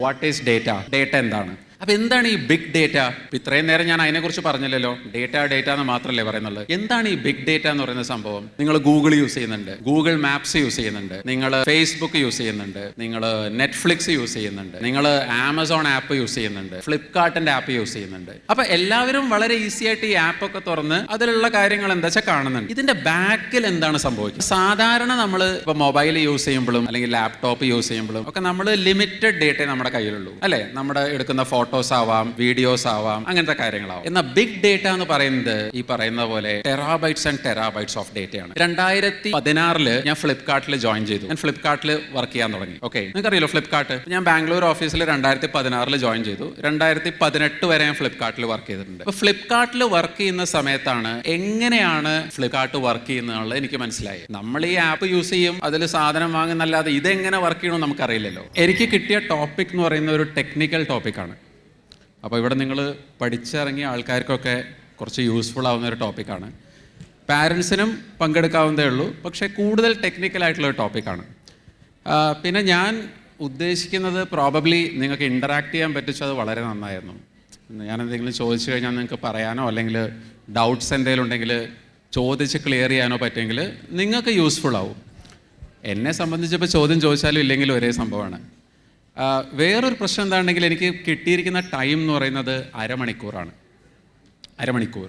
What is data? Data എന്താണ്? അപ്പൊ എന്താണ് ഈ ബിഗ് ഡേറ്റ? ഇത്രയും നേരം ഞാൻ അതിനെക്കുറിച്ച് പറഞ്ഞില്ലല്ലോ. ഡേറ്റ എന്ന് മാത്രമല്ലേ പറയുന്നുള്ളൂ. എന്താണ് ഈ ബിഗ് ഡേറ്റ എന്ന് പറയുന്ന സംഭവം? നിങ്ങൾ ഗൂഗിൾ യൂസ് ചെയ്യുന്നുണ്ട്, ഗൂഗിൾ മാപ്സ് യൂസ് ചെയ്യുന്നുണ്ട്, നിങ്ങൾ ഫേസ്ബുക്ക് യൂസ് ചെയ്യുന്നുണ്ട്, നിങ്ങൾ നെറ്റ്ഫ്ലിക്സ് യൂസ് ചെയ്യുന്നുണ്ട്, നിങ്ങൾ ആമസോൺ ആപ്പ് യൂസ് ചെയ്യുന്നുണ്ട്, ഫ്ലിപ്കാർട്ടിന്റെ ആപ്പ് യൂസ് ചെയ്യുന്നുണ്ട്. അപ്പൊ എല്ലാവരും വളരെ ഈസി ആയിട്ട് ഈ ആപ്പ് ഒക്കെ തുറന്ന് അതിലുള്ള കാര്യങ്ങൾ എന്താ വെച്ചാൽ കാണുന്നുണ്ട്. ഇതിന്റെ ബാക്കിൽ എന്താണ് സംഭവിക്കുന്നത്? സാധാരണ നമ്മൾ ഇപ്പൊ മൊബൈൽ യൂസ് ചെയ്യുമ്പോഴും അല്ലെങ്കിൽ ലാപ്ടോപ്പ് യൂസ് ചെയ്യുമ്പോഴും ഒക്കെ നമ്മൾ ലിമിറ്റഡ് ഡേറ്റ നമ്മുടെ കയ്യിലുള്ളൂ അല്ലെ. നമ്മുടെ എടുക്കുന്ന ഫോട്ടോസ് ആവാം, വീഡിയോസ് ആവാം, അങ്ങനത്തെ കാര്യങ്ങളാവും. എന്നാൽ ബിഗ് ഡേറ്റ എന്ന് പറയുന്നത് ഈ പറയുന്ന പോലെ ടെറാബൈറ്റ്സ് ആൻഡ് ടെറാബൈറ്റ്സ് ഓഫ് ഡേറ്റയാണ്. 2016 ഞാൻ ഫ്ലിപ്കാർട്ടിൽ ജോയിൻ ചെയ്തു. ഞാൻ ഫ്ലിപ്കാർട്ടിൽ വർക്ക് ചെയ്യാൻ തുടങ്ങി. ഓക്കെ, നിങ്ങൾക്കറിയാലോ ഫ്ലിപ്കാർട്ട്. ഞാൻ ബാംഗ്ലൂർ ഓഫീസിൽ 2016 ജോയിൻ ചെയ്തു. 2018 വരെ ഞാൻ ഫ്ലിപ്കാർട്ടിൽ വർക്ക് ചെയ്തിട്ടുണ്ട്. അപ്പൊ ഫ്ലിപ്കാർട്ടിൽ വർക്ക് ചെയ്യുന്ന സമയത്താണ് എങ്ങനെയാണ് ഫ്ലിപ്കാർട്ട് വർക്ക് ചെയ്യുന്നത് എനിക്ക് മനസ്സിലായി. നമ്മൾ ഈ ആപ്പ് യൂസ് ചെയ്യും, അതിൽ സാധനം വാങ്ങുന്നല്ലാതെ ഇതെങ്ങനെ വർക്ക് ചെയ്യണമെന്ന് നമുക്കറിയില്ലല്ലോ. എനിക്ക് കിട്ടിയ ടോപ്പിക് എന്ന് പറയുന്ന ഒരു ടെക്നിക്കൽ ടോപ്പിക്കാണ്. അപ്പോൾ ഇവിടെ നിങ്ങൾ പഠിച്ചിറങ്ങിയ ആൾക്കാർക്കൊക്കെ കുറച്ച് യൂസ്ഫുൾ ആവുന്ന ഒരു ടോപ്പിക്കാണ്. പാരൻസിനും പങ്കെടുക്കാവുന്നതേ ഉള്ളൂ, പക്ഷേ കൂടുതൽ ടെക്നിക്കലായിട്ടുള്ളൊരു ടോപ്പിക്കാണ്. പിന്നെ ഞാൻ ഉദ്ദേശിക്കുന്നത് പ്രോബബ്ലി നിങ്ങൾക്ക് ഇൻറ്ററാക്ട് ചെയ്യാൻ പറ്റിച്ചത് വളരെ നന്നായിരുന്നു. ഞാൻ എന്തെങ്കിലും ചോദിച്ചു കഴിഞ്ഞാൽ നിങ്ങൾക്ക് പറയാനോ അല്ലെങ്കിൽ ഡൗട്ട്സ് എന്തെങ്കിലും ഉണ്ടെങ്കിൽ ചോദിച്ച് ക്ലിയർ ചെയ്യാനോ പറ്റുമെങ്കിൽ നിങ്ങൾക്ക് യൂസ്ഫുൾ ആവും. എന്നെ സംബന്ധിച്ചപ്പോൾ ചോദ്യം ചോദിച്ചാലും ഇല്ലെങ്കിലും ഒരേ സംഭവമാണ്. വേറൊരു പ്രശ്നം എന്താണെങ്കിൽ എനിക്ക് കിട്ടിയിരിക്കുന്ന ടൈം എന്ന് പറയുന്നത് അരമണിക്കൂറാണ്. അരമണിക്കൂർ,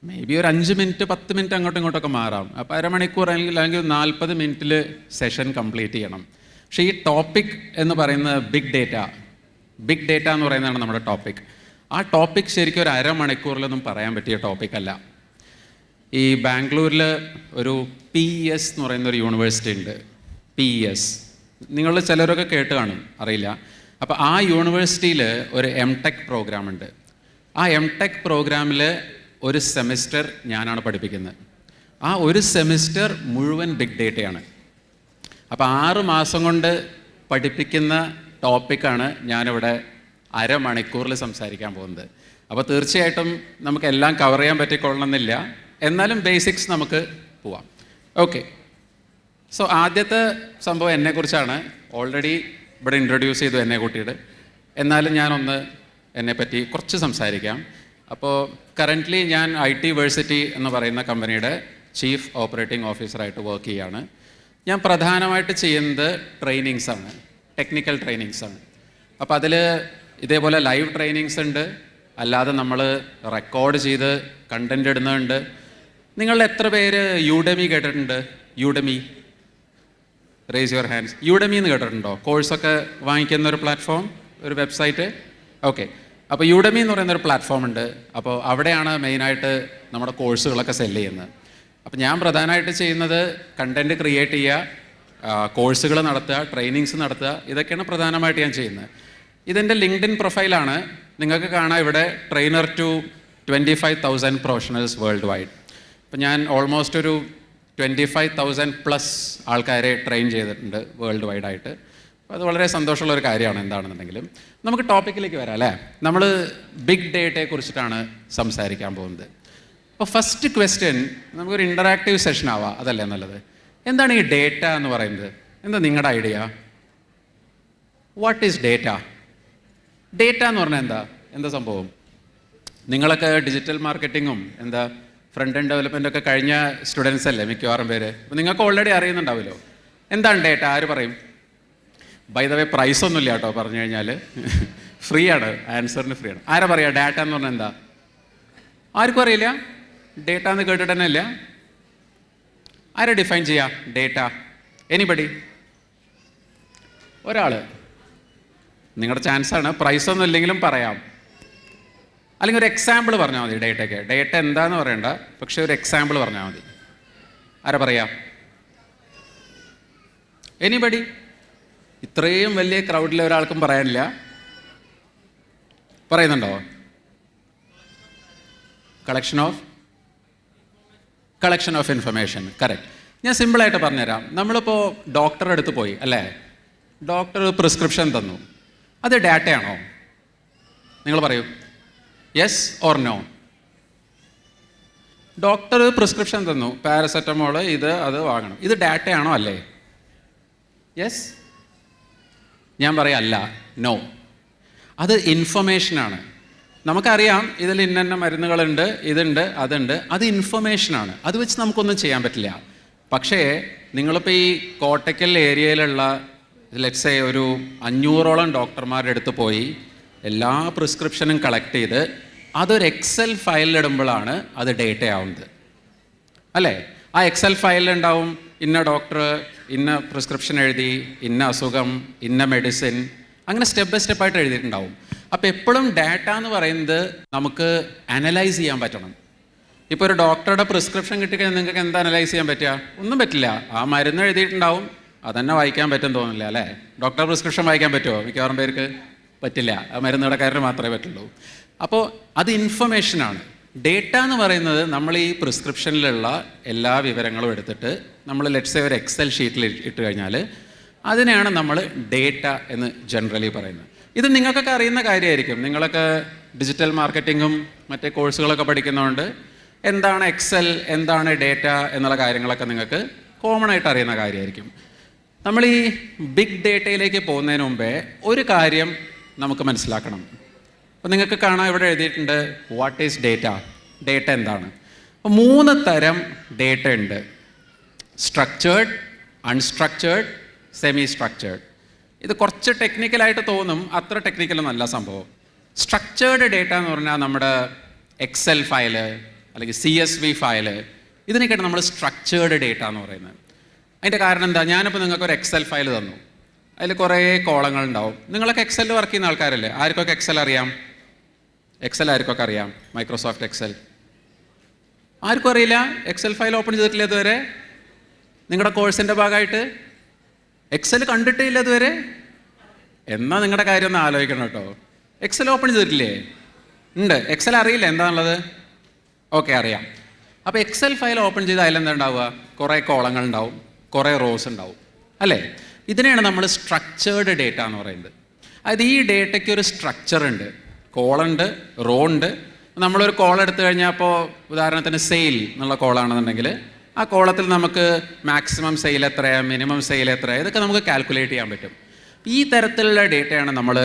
മേ ബി ഒരു 5 മിനിറ്റ് 10 മിനിറ്റ് അങ്ങോട്ടും ഇങ്ങോട്ടൊക്കെ മാറാം. അപ്പോൾ അരമണിക്കൂർ അല്ലെങ്കിൽ 40 മിനിറ്റിൽ സെഷൻ കംപ്ലീറ്റ് ചെയ്യണം. പക്ഷേ ഈ ടോപ്പിക് എന്ന് പറയുന്നത് ബിഗ് ഡേറ്റ എന്ന് പറയുന്നതാണ് നമ്മുടെ ടോപ്പിക്. ആ ടോപ്പിക് ശരിക്കും ഒരു അരമണിക്കൂറിലൊന്നും പറയാൻ പറ്റിയ ടോപ്പിക്കല്ല. ഈ ബാംഗ്ലൂരിൽ ഒരു PES എന്ന് പറയുന്ന ഒരു യൂണിവേഴ്സിറ്റി ഉണ്ട്. PES നിങ്ങൾ ചിലരൊക്കെ കേട്ട് കാണും, അറിയില്ല. അപ്പോൾ ആ യൂണിവേഴ്സിറ്റിയിൽ ഒരു MTech പ്രോഗ്രാം ഉണ്ട്. ആ MTech പ്രോഗ്രാമിൽ ഒരു സെമിസ്റ്റർ ഞാനാണ് പഠിപ്പിക്കുന്നത്. ആ ഒരു സെമിസ്റ്റർ മുഴുവൻ ബിഗ് ഡേറ്റയാണ്. അപ്പോൾ 6 മാസം കൊണ്ട് പഠിപ്പിക്കുന്ന ടോപ്പിക്കാണ് ഞാനിവിടെ അരമണിക്കൂറിൽ സംസാരിക്കാൻ പോകുന്നത്. അപ്പോൾ തീർച്ചയായിട്ടും നമുക്കെല്ലാം കവർ ചെയ്യാൻ പറ്റിക്കൊള്ളണമെന്നില്ല, എന്നാലും ബേസിക്സ് നമുക്ക് പോവാം. ഓക്കെ, സോ ആദ്യത്തെ സംഭവം എന്നെക്കുറിച്ചാണ്. ഓൾറെഡി ഇവിടെ ഇൻട്രൊഡ്യൂസ് ചെയ്തു എന്നെ കൂട്ടിയിട്ട്. എന്നാലും ഞാനൊന്ന് എന്നെപ്പറ്റി കുറച്ച് സംസാരിക്കാം. അപ്പോൾ കറൻ്റ്ലി ഞാൻ IT വേഴ്സിറ്റി എന്ന് പറയുന്ന കമ്പനിയുടെ ചീഫ് ഓപ്പറേറ്റിംഗ് ഓഫീസറായിട്ട് വർക്ക് ചെയ്യുകയാണ്. ഞാൻ പ്രധാനമായിട്ട് ചെയ്യുന്നത് ട്രെയിനിങ്സാണ്, ടെക്നിക്കൽ ട്രെയിനിങ്സാണ്. അപ്പോൾ അതിൽ ഇതേപോലെ ലൈവ് ട്രെയിനിങ്സ് ഉണ്ട്, അല്ലാതെ നമ്മൾ റെക്കോർഡ് ചെയ്ത് കണ്ടൻറ് ഇടുന്നുണ്ട്. നിങ്ങൾ എത്ര പേര് യൂഡമി കേട്ടിട്ടുണ്ട്? Udemy, raise your hands. Udemy എന്ന് കേട്ടിട്ടുണ്ടോ? കോഴ്സൊക്കെ വാങ്ങിക്കുന്ന ഒരു പ്ലാറ്റ്ഫോം, ഒരു വെബ്സൈറ്റ്. ഓക്കെ, അപ്പോൾ യൂഡമി എന്ന് പറയുന്നൊരു പ്ലാറ്റ്ഫോം ഉണ്ട്. അപ്പോൾ അവിടെയാണ് മെയിനായിട്ട് നമ്മുടെ കോഴ്സുകളൊക്കെ സെല്ല് ചെയ്യുന്നത്. അപ്പോൾ ഞാൻ പ്രധാനമായിട്ട് ചെയ്യുന്നത് കണ്ടൻറ്റ് ക്രിയേറ്റ് ചെയ്യുക, കോഴ്സുകൾ നടത്തുക, ട്രെയിനിങ്സ് നടത്തുക, ഇതൊക്കെയാണ് പ്രധാനമായിട്ട് ഞാൻ ചെയ്യുന്നത്. ഇതെൻ്റെ ലിങ്ക്ഡിൻ പ്രൊഫൈലാണ്. നിങ്ങൾക്ക് കാണാം ഇവിടെ trainer to 25,000 professionals worldwide. അപ്പോൾ ഞാൻ ഓൾമോസ്റ്റ് ഒരു 25,000+ ആൾക്കാരെ ട്രെയിൻ ചെയ്തിട്ടുണ്ട് വേൾഡ് വൈഡായിട്ട്. അപ്പോൾ അത് വളരെ സന്തോഷമുള്ളൊരു കാര്യമാണ്. എന്താണെന്നുണ്ടെങ്കിലും നമുക്ക് ടോപ്പിക്കിലേക്ക് വരാം അല്ലേ. നമ്മൾ ബിഗ് ഡേറ്റയെ കുറിച്ചിട്ടാണ് സംസാരിക്കാൻ പോകുന്നത്. അപ്പോൾ ഫസ്റ്റ് ക്വസ്റ്റ്യൻ നമുക്കൊരു ഇൻ്ററാക്റ്റീവ് സെഷൻ ആവാം, അതല്ലേ നല്ലത്. എന്താണ് ഈ ഡേറ്റ എന്ന് പറയുന്നത്? എന്താ നിങ്ങളുടെ idea? What is data? Data എന്ന് പറഞ്ഞാൽ എന്താ സംഭവം? നിങ്ങളൊക്കെ ഡിജിറ്റൽ മാർക്കറ്റിങ്ങും ഫ്രണ്ട് എൻഡ് ഡെവലപ്മെൻ്റ് ഒക്കെ കഴിഞ്ഞ സ്റ്റുഡൻസ് അല്ലേ മിക്കവാറും പേര്. അപ്പോൾ നിങ്ങൾക്ക് ഓൾറെഡി അറിയുന്നുണ്ടാവുമല്ലോ എന്താണ് ഡേറ്റ. ആര് പറയും? ബൈ ദ വേ പ്രൈസ് ഒന്നുമില്ല കേട്ടോ, പറഞ്ഞു കഴിഞ്ഞാൽ ഫ്രീ ആണ്, ആൻസറിന് ഫ്രീ ആണ്. ആരാ പറയുക ഡാറ്റ എന്ന് പറഞ്ഞാൽ എന്താ? ആർക്കും അറിയില്ല. ഡേറ്റ എന്ന് കേട്ടിട്ട് തന്നെ ഇല്ല. ആരാ ഡിഫൈൻ ചെയ്യുക ഡേറ്റ? എനിബഡി? ഒരാൾ? നിങ്ങളുടെ ചാൻസാണ്. പ്രൈസ് ഒന്നും ഇല്ലെങ്കിലും പറയാം, അല്ലെങ്കിൽ ഒരു എക്സാമ്പിൾ പറഞ്ഞാൽ മതി. ഡേറ്റയ്ക്ക് ഡേറ്റ എന്താന്ന് പറയണ്ട, പക്ഷെ ഒരു എക്സാമ്പിൾ പറഞ്ഞാൽ മതി. ആരാ പറയാ? എനിബഡി? ഇത്രയും വലിയ ക്രൗഡിൽ ഒരാൾക്കും പറയാനില്ല. പറയുന്നുണ്ടോ? Collection of information. കറക്റ്റ്. ഞാൻ സിമ്പിളായിട്ട് പറഞ്ഞുതരാം. നമ്മളിപ്പോൾ ഡോക്ടറുടെ അടുത്ത് പോയി അല്ലേ, ഡോക്ടർ പ്രിസ്ക്രിപ്ഷൻ തന്നു, അത് ഡാറ്റയാണോ? നിങ്ങൾ പറയൂ, yes or no. Doctor prescription തന്നു, പാരസെറ്റമോൾ, അത് വാങ്ങണം, ഇത് ഡാറ്റയാണോ? അല്ലേ? യെസ്. ഞാൻ പറയാം അല്ല, നോ. അത് ഇൻഫർമേഷനാണ്. നമുക്കറിയാം ഇതിൽ ഇന്ന മരുന്നുകളുണ്ട്, ഇതുണ്ട്, അതുണ്ട്, അത് ഇൻഫർമേഷനാണ്. അത് വെച്ച് നമുക്കൊന്നും ചെയ്യാൻ പറ്റില്ല. പക്ഷേ നിങ്ങളിപ്പോൾ ഈ കോട്ടയ്ക്കൽ ഏരിയയിലുള്ള ലെറ്റ്സ് സേ ഒരു 500ഓളം ഡോക്ടർമാരുടെ അടുത്ത് പോയി എല്ലാ പ്രിസ്ക്രിപ്ഷനും കളക്ട് ചെയ്ത് അതൊരു എക്സൽ ഫയലിലിടുമ്പോഴാണ് അത് ഡേറ്റ ആവുന്നത്, അല്ലേ? ആ എക്സൽ ഫയലിലുണ്ടാവും ഇന്ന ഡോക്ടർ ഇന്ന പ്രിസ്ക്രിപ്ഷൻ എഴുതി, ഇന്ന അസുഖം, ഇന്ന മെഡിസിൻ, അങ്ങനെ സ്റ്റെപ്പ് ബൈ സ്റ്റെപ്പായിട്ട് എഴുതിയിട്ടുണ്ടാവും. അപ്പോൾ എപ്പോഴും ഡാറ്റ എന്ന് പറയുന്നത് നമുക്ക് അനലൈസ് ചെയ്യാൻ പറ്റണം. ഇപ്പോൾ ഒരു ഡോക്ടറുടെ പ്രിസ്ക്രിപ്ഷൻ കിട്ടിക്കഴിഞ്ഞാൽ നിങ്ങൾക്ക് എന്താ അനലൈസ് ചെയ്യാൻ പറ്റുക? ഒന്നും പറ്റില്ല. ആ മരുന്ന് എഴുതിയിട്ടുണ്ടാവും, അതന്നെ വായിക്കാൻ പറ്റും തോന്നില്ല, അല്ലേ? ഡോക്ടർ പ്രിസ്ക്രിപ്ഷൻ വായിക്കാൻ പറ്റുമോ? മിക്കവാറും പേർക്ക് പറ്റില്ല. ആ മരുന്ന് കടക്കാരന് മാത്രമേ പറ്റുള്ളൂ. അപ്പോൾ അത് ഇൻഫർമേഷനാണ്. ഡേറ്റ എന്ന് പറയുന്നത് നമ്മൾ ഈ പ്രിസ്ക്രിപ്ഷനിലുള്ള എല്ലാ വിവരങ്ങളും എടുത്തിട്ട് നമ്മൾ ലെറ്റ്സ് സേ ഒരു എക്സൽ ഷീറ്റിൽ ഇട്ട് കഴിഞ്ഞാൽ അതിനെയാണ് നമ്മൾ ഡേറ്റ എന്ന് ജനറലി പറയുന്നത്. ഇത് നിങ്ങൾക്കൊക്കെ അറിയുന്ന കാര്യമായിരിക്കും. നിങ്ങളൊക്കെ ഡിജിറ്റൽ മാർക്കറ്റിങ്ങും മറ്റേ കോഴ്സുകളൊക്കെ പഠിക്കുന്നതുകൊണ്ട് എന്താണ് എക്സൽ, എന്താണ് ഡേറ്റ എന്നുള്ള കാര്യങ്ങളൊക്കെ നിങ്ങൾക്ക് കോമൺ ആയിട്ട് അറിയുന്ന കാര്യമായിരിക്കും. നമ്മൾ ഈ ബിഗ് ഡേറ്റയിലേക്ക് പോകുന്നതിന് മുമ്പേ ഒരു കാര്യം നമുക്ക് മനസ്സിലാക്കണം. അപ്പോൾ നിങ്ങൾക്ക് കാണാൻ ഇവിടെ എഴുതിയിട്ടുണ്ട് വാട്ട് ഈസ് ഡേറ്റ. ഡേറ്റ എന്താണ്? അപ്പോൾ 3 തരം ഡേറ്റ ഉണ്ട്: സ്ട്രക്ചേർഡ്, അൺസ്ട്രക്ചേർഡ്, സെമി സ്ട്രക്ചേർഡ്. ഇത് കുറച്ച് ടെക്നിക്കലായിട്ട് തോന്നും, അത്ര ടെക്നിക്കലൊന്നല്ല സംഭവം. സ്ട്രക്ചേർഡ് ഡേറ്റ എന്ന് പറഞ്ഞാൽ നമ്മുടെ എക്സൽ ഫയല് അല്ലെങ്കിൽ CSV ഫയല്, ഇതിനൊക്കെയാണ് നമ്മൾ സ്ട്രക്ചേർഡ് ഡേറ്റ എന്ന് പറയുന്നത്. അതിൻ്റെ കാരണം എന്താ? ഞാനിപ്പോൾ നിങ്ങൾക്കൊരു എക്സൽ ഫയൽ തന്നു, അതിൽ കുറേ കോളങ്ങൾ ഉണ്ടാവും. നിങ്ങളൊക്കെ എക്സലിൽ വർക്ക് ചെയ്യുന്ന ആൾക്കാരല്ലേ? ആർക്കൊക്കെ എക്സൽ അറിയാം? എക്സൽ ആർക്കൊക്കെ അറിയാം? മൈക്രോസോഫ്റ്റ് എക്സൽ ആർക്കും അറിയില്ല? എക്സൽ ഫയൽ ഓപ്പൺ ചെയ്തിട്ടില്ല ഇതുവരെ? നിങ്ങളുടെ കോഴ്സിൻ്റെ ഭാഗമായിട്ട് എക്സൽ കണ്ടിട്ടേ ഇല്ല ഇതുവരെ? എന്നാൽ നിങ്ങളുടെ കാര്യം ഒന്ന് ആലോചിക്കണം കേട്ടോ. എക്സൽ ഓപ്പൺ ചെയ്തിട്ടില്ലേ? ഉണ്ട്. എക്സൽ അറിയില്ല എന്താണുള്ളത്? ഓക്കെ, അറിയാം. അപ്പോൾ എക്സൽ ഫയൽ ഓപ്പൺ ചെയ്ത് അതിലെന്താ ഉണ്ടാവുക? കുറേ കോളങ്ങൾ ഉണ്ടാവും, കുറേ റോസ് ഉണ്ടാവും, അല്ലേ? ഇതിനെയാണ് നമ്മൾ സ്ട്രക്ചേർഡ് ഡേറ്റ എന്ന് പറയുന്നത്. അതായത് ഈ ഡേറ്റയ്ക്ക് ഒരു സ്ട്രക്ചർ ഉണ്ട്. കോളുണ്ട്, റോ ഉണ്ട്. നമ്മളൊരു കോൾ എടുത്തു കഴിഞ്ഞാൽ, അപ്പോൾ ഉദാഹരണത്തിന് സെയിൽ എന്നുള്ള കോളാണെന്നുണ്ടെങ്കിൽ ആ കോളത്തിൽ നമുക്ക് മാക്സിമം സെയിൽ എത്രയാണ്, മിനിമം സെയിൽ എത്രയാണ്, ഇതൊക്കെ നമുക്ക് കാൽക്കുലേറ്റ് ചെയ്യാൻ പറ്റും. ഈ തരത്തിലുള്ള ഡേറ്റയാണ് നമ്മൾ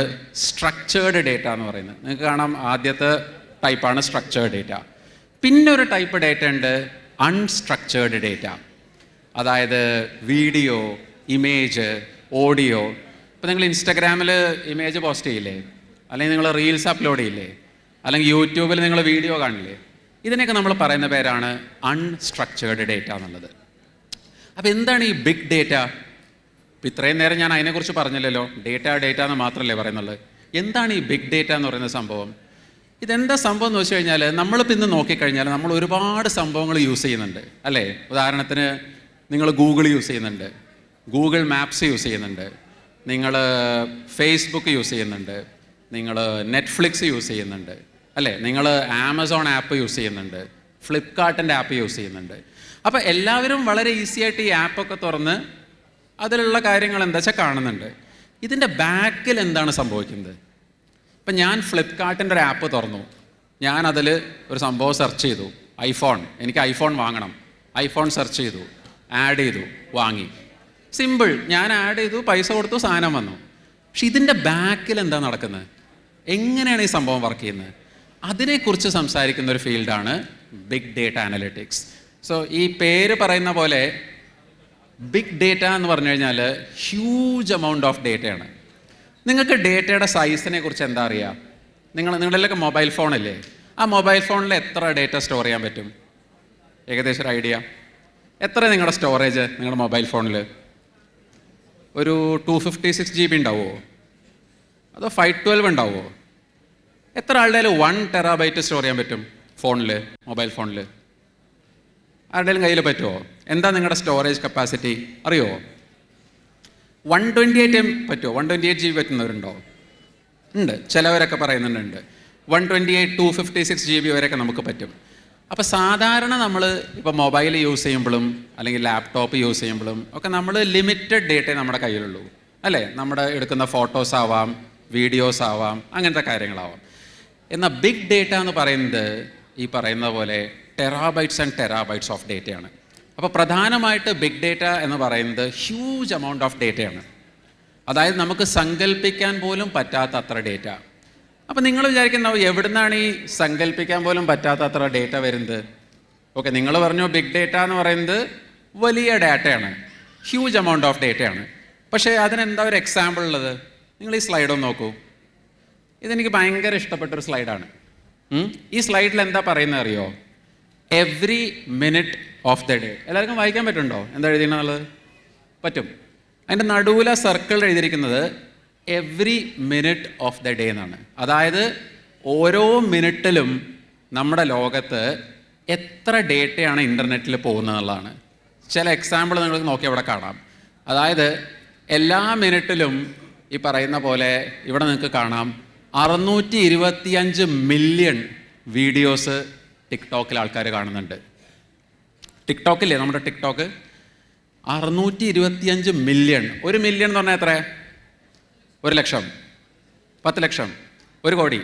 സ്ട്രക്ചേർഡ് ഡേറ്റ എന്ന് പറയുന്നത്. നിങ്ങൾക്ക് കാണാം, ആദ്യത്തെ ടൈപ്പാണ് സ്ട്രക്ചേർഡ് ഡേറ്റ. പിന്നെ ഒരു ടൈപ്പ് ഡേറ്റ ഉണ്ട് അൺസ്ട്രക്ചേർഡ് ഡേറ്റ. അതായത് വീഡിയോ, ഇമേജ്, ഓഡിയോ. ഇപ്പോൾ നിങ്ങൾ ഇൻസ്റ്റാഗ്രാമിൽ ഇമേജ് പോസ്റ്റ് ചെയ്യില്ലേ, അല്ലെങ്കിൽ നിങ്ങൾ റീൽസ് അപ്ലോഡ് ചെയ്യില്ലേ, അല്ലെങ്കിൽ യൂട്യൂബിൽ നിങ്ങൾ വീഡിയോ കാണില്ലേ, ഇതിനൊക്കെ നമ്മൾ പറയുന്ന പേരാണ് അൺസ്ട്രക്ചേർഡ് ഡേറ്റ എന്നുള്ളത്. അപ്പോൾ എന്താണ് ഈ ബിഗ് ഡേറ്റ? ഇപ്പോൾ ഇത്രയും നേരം ഞാൻ അതിനെക്കുറിച്ച് പറഞ്ഞില്ലല്ലോ. ഡേറ്റ എന്ന് മാത്രമല്ലേ പറയുന്നുള്ളൂ. എന്താണ് ഈ ബിഗ് ഡേറ്റ എന്ന് പറയുന്ന സംഭവം? ഇതെന്താ സംഭവം എന്ന് വെച്ച് കഴിഞ്ഞാൽ, നമ്മളിപ്പോൾ ഇന്ന് നോക്കിക്കഴിഞ്ഞാൽ നമ്മൾ ഒരുപാട് സംഭവങ്ങൾ യൂസ് ചെയ്യുന്നുണ്ട്, അല്ലേ? ഉദാഹരണത്തിന് നിങ്ങൾ ഗൂഗിൾ യൂസ് ചെയ്യുന്നുണ്ട്, ഗൂഗിൾ മാപ്സ് യൂസ് ചെയ്യുന്നുണ്ട്, നിങ്ങൾ ഫേസ്ബുക്ക് യൂസ് ചെയ്യുന്നുണ്ട്, നിങ്ങൾ നെറ്റ്ഫ്ലിക്സ് യൂസ് ചെയ്യുന്നുണ്ട്, അല്ലേ? നിങ്ങൾ ആമസോൺ ആപ്പ് യൂസ് ചെയ്യുന്നുണ്ട്, ഫ്ലിപ്കാർട്ടിൻ്റെ ആപ്പ് യൂസ് ചെയ്യുന്നുണ്ട്. അപ്പോൾ എല്ലാവരും വളരെ ഈസി ആയിട്ട് ഈ ആപ്പൊക്കെ തുറന്ന് അതിലുള്ള കാര്യങ്ങൾ എന്താ വെച്ചാൽ കാണുന്നുണ്ട്. ഇതിൻ്റെ ബാക്കിൽ എന്താണ് സംഭവിക്കുന്നത്? ഇപ്പം ഞാൻ ഫ്ലിപ്കാർട്ടിൻ്റെ ഒരു ആപ്പ് തുറന്നു, ഞാൻ അതിൽ ഒരു സംഭവം സെർച്ച് ചെയ്തു, ഐഫോൺ, എനിക്ക് ഐഫോൺ വാങ്ങണം, ഐഫോൺ സെർച്ച് ചെയ്തു, ആഡ് ചെയ്തു, വാങ്ങി. സിമ്പിൾ. ഞാൻ ആഡ് ചെയ്തു, പൈസ കൊടുത്തു, സാധനം വന്നു. പക്ഷെ ഇതിൻ്റെ ബാക്കിൽ എന്താ നടക്കുന്നത്? എങ്ങനെയാണ് ഈ സംഭവം വർക്ക് ചെയ്യുന്നത്? അതിനെക്കുറിച്ച് സംസാരിക്കുന്ന ഒരു ഫീൽഡാണ് ബിഗ് ഡേറ്റ അനലിറ്റിക്സ്. സോ ഈ പേര് പറയുന്ന പോലെ ബിഗ് ഡേറ്റ എന്ന് പറഞ്ഞു കഴിഞ്ഞാൽ ഹ്യൂജ് എമൗണ്ട് ഓഫ് ഡേറ്റയാണ്. നിങ്ങൾക്ക് ഡേറ്റയുടെ സൈസിനെ കുറിച്ച് എന്താ അറിയുക? നിങ്ങളുടെയൊക്കെ മൊബൈൽ ഫോണല്ലേ? ആ മൊബൈൽ ഫോണിൽ എത്ര ഡേറ്റ സ്റ്റോർ ചെയ്യാൻ പറ്റും? ഏകദേശം ഒരു ഐഡിയ. എത്ര നിങ്ങളുടെ സ്റ്റോറേജ് നിങ്ങളുടെ മൊബൈൽ ഫോണിൽ? ഒരു 256 GB ഉണ്ടാവുമോ? അതോ 512 ഉണ്ടാവുമോ? എത്ര ആളുടെ 1 TB സ്റ്റോർ ചെയ്യാൻ പറ്റും ഫോണിൽ, മൊബൈൽ ഫോണിൽ? ആരുടെയും കയ്യിൽ പറ്റുമോ? എന്താ നിങ്ങളുടെ സ്റ്റോറേജ് കപ്പാസിറ്റി അറിയുമോ? 128 പറ്റുമോ? 128 GB പറ്റുന്നവരുണ്ടോ? ഉണ്ട്. ചിലവരൊക്കെ പറയുന്നുണ്ട് 128, 256 GB വരെയൊക്കെ നമുക്ക് പറ്റും. അപ്പോൾ സാധാരണ നമ്മൾ ഇപ്പോൾ മൊബൈൽ യൂസ് ചെയ്യുമ്പോഴും അല്ലെങ്കിൽ ലാപ്ടോപ്പ് യൂസ് ചെയ്യുമ്പോഴും ഒക്കെ നമ്മൾ ലിമിറ്റഡ് ഡേറ്റേ നമ്മുടെ കയ്യിലുള്ളൂ, അല്ലേ? നമ്മുടെ എടുക്കുന്ന ഫോട്ടോസ് ആവാം, വീഡിയോസ് ആവാം, അങ്ങനത്തെ കാര്യങ്ങളാവാം. എന്നാൽ ബിഗ് ഡേറ്റ എന്ന് പറയുന്നത് ഈ പറയുന്ന പോലെ ടെറാബൈറ്റ്സ് ആൻഡ് ടെറാബൈറ്റ്സ് ഓഫ് ഡേറ്റയാണ്. അപ്പോൾ പ്രധാനമായിട്ട് ബിഗ് ഡേറ്റ എന്ന് പറയുന്നത് ഹ്യൂജ് എമൗണ്ട് ഓഫ് ഡേറ്റയാണ്. അതായത് നമുക്ക് സങ്കല്പിക്കാൻ പോലും പറ്റാത്ത അത്ര ഡേറ്റ. അപ്പം നിങ്ങൾ വിചാരിക്കുന്നുണ്ടാവും എവിടുന്നാണ് ഈ സങ്കല്പിക്കാൻ പോലും പറ്റാത്ത അത്ര ഡേറ്റ വരുന്നത്. ഓക്കെ, നിങ്ങൾ പറഞ്ഞു ബിഗ് ഡേറ്റ എന്ന് പറയുന്നത് വലിയ ഡാറ്റയാണ്, ഹ്യൂജ് എമൗണ്ട് ഓഫ് ഡേറ്റയാണ്. പക്ഷേ അതിനെന്താ ഒരു എക്സാമ്പിൾ ഉള്ളത്? നിങ്ങൾ ഈ സ്ലൈഡ് ഒന്ന് നോക്കൂ. ഇതെനിക്ക് ഭയങ്കര ഇഷ്ടപ്പെട്ടൊരു സ്ലൈഡാണ്. ഈ സ്ലൈഡിൽ എന്താ പറയുന്നത് അറിയോ? Every minute of the day. എല്ലാവർക്കും വായിക്കാൻ പറ്റുന്നുണ്ടോ എന്താ എഴുതിയെന്നുള്ളത്? പറ്റും. അതിൻ്റെ നടുവിലെ സർക്കിൾ എഴുതിയിരിക്കുന്നത് every minute of the day എന്നാണ്. അതായത് ഓരോ മിനിറ്റിലും നമ്മുടെ ലോകത്ത് എത്ര ഡേറ്റയാണ് ഇൻ്റർനെറ്റിൽ പോകുന്നതെന്നുള്ളതാണ്. ചില എക്സാമ്പിൾ നിങ്ങൾക്ക് നോക്കി അവിടെ കാണാം. അതായത് എല്ലാ മിനിറ്റിലും ഈ പറയുന്ന പോലെ ഇവിടെ നിങ്ങൾക്ക് കാണാം 625 മില്യൺ വീഡിയോസ് ടിക്ടോക്കിൽ ആൾക്കാർ കാണുന്നുണ്ട്. ടിക്ടോക്കില്ലേ, നമ്മുടെ ടിക്ടോക്ക് 625 മില്യൺ. 1 മില്യൺ എന്ന് പറഞ്ഞാൽ എത്ര? 1 ലക്ഷം, 10 ലക്ഷം, 1 കോടി,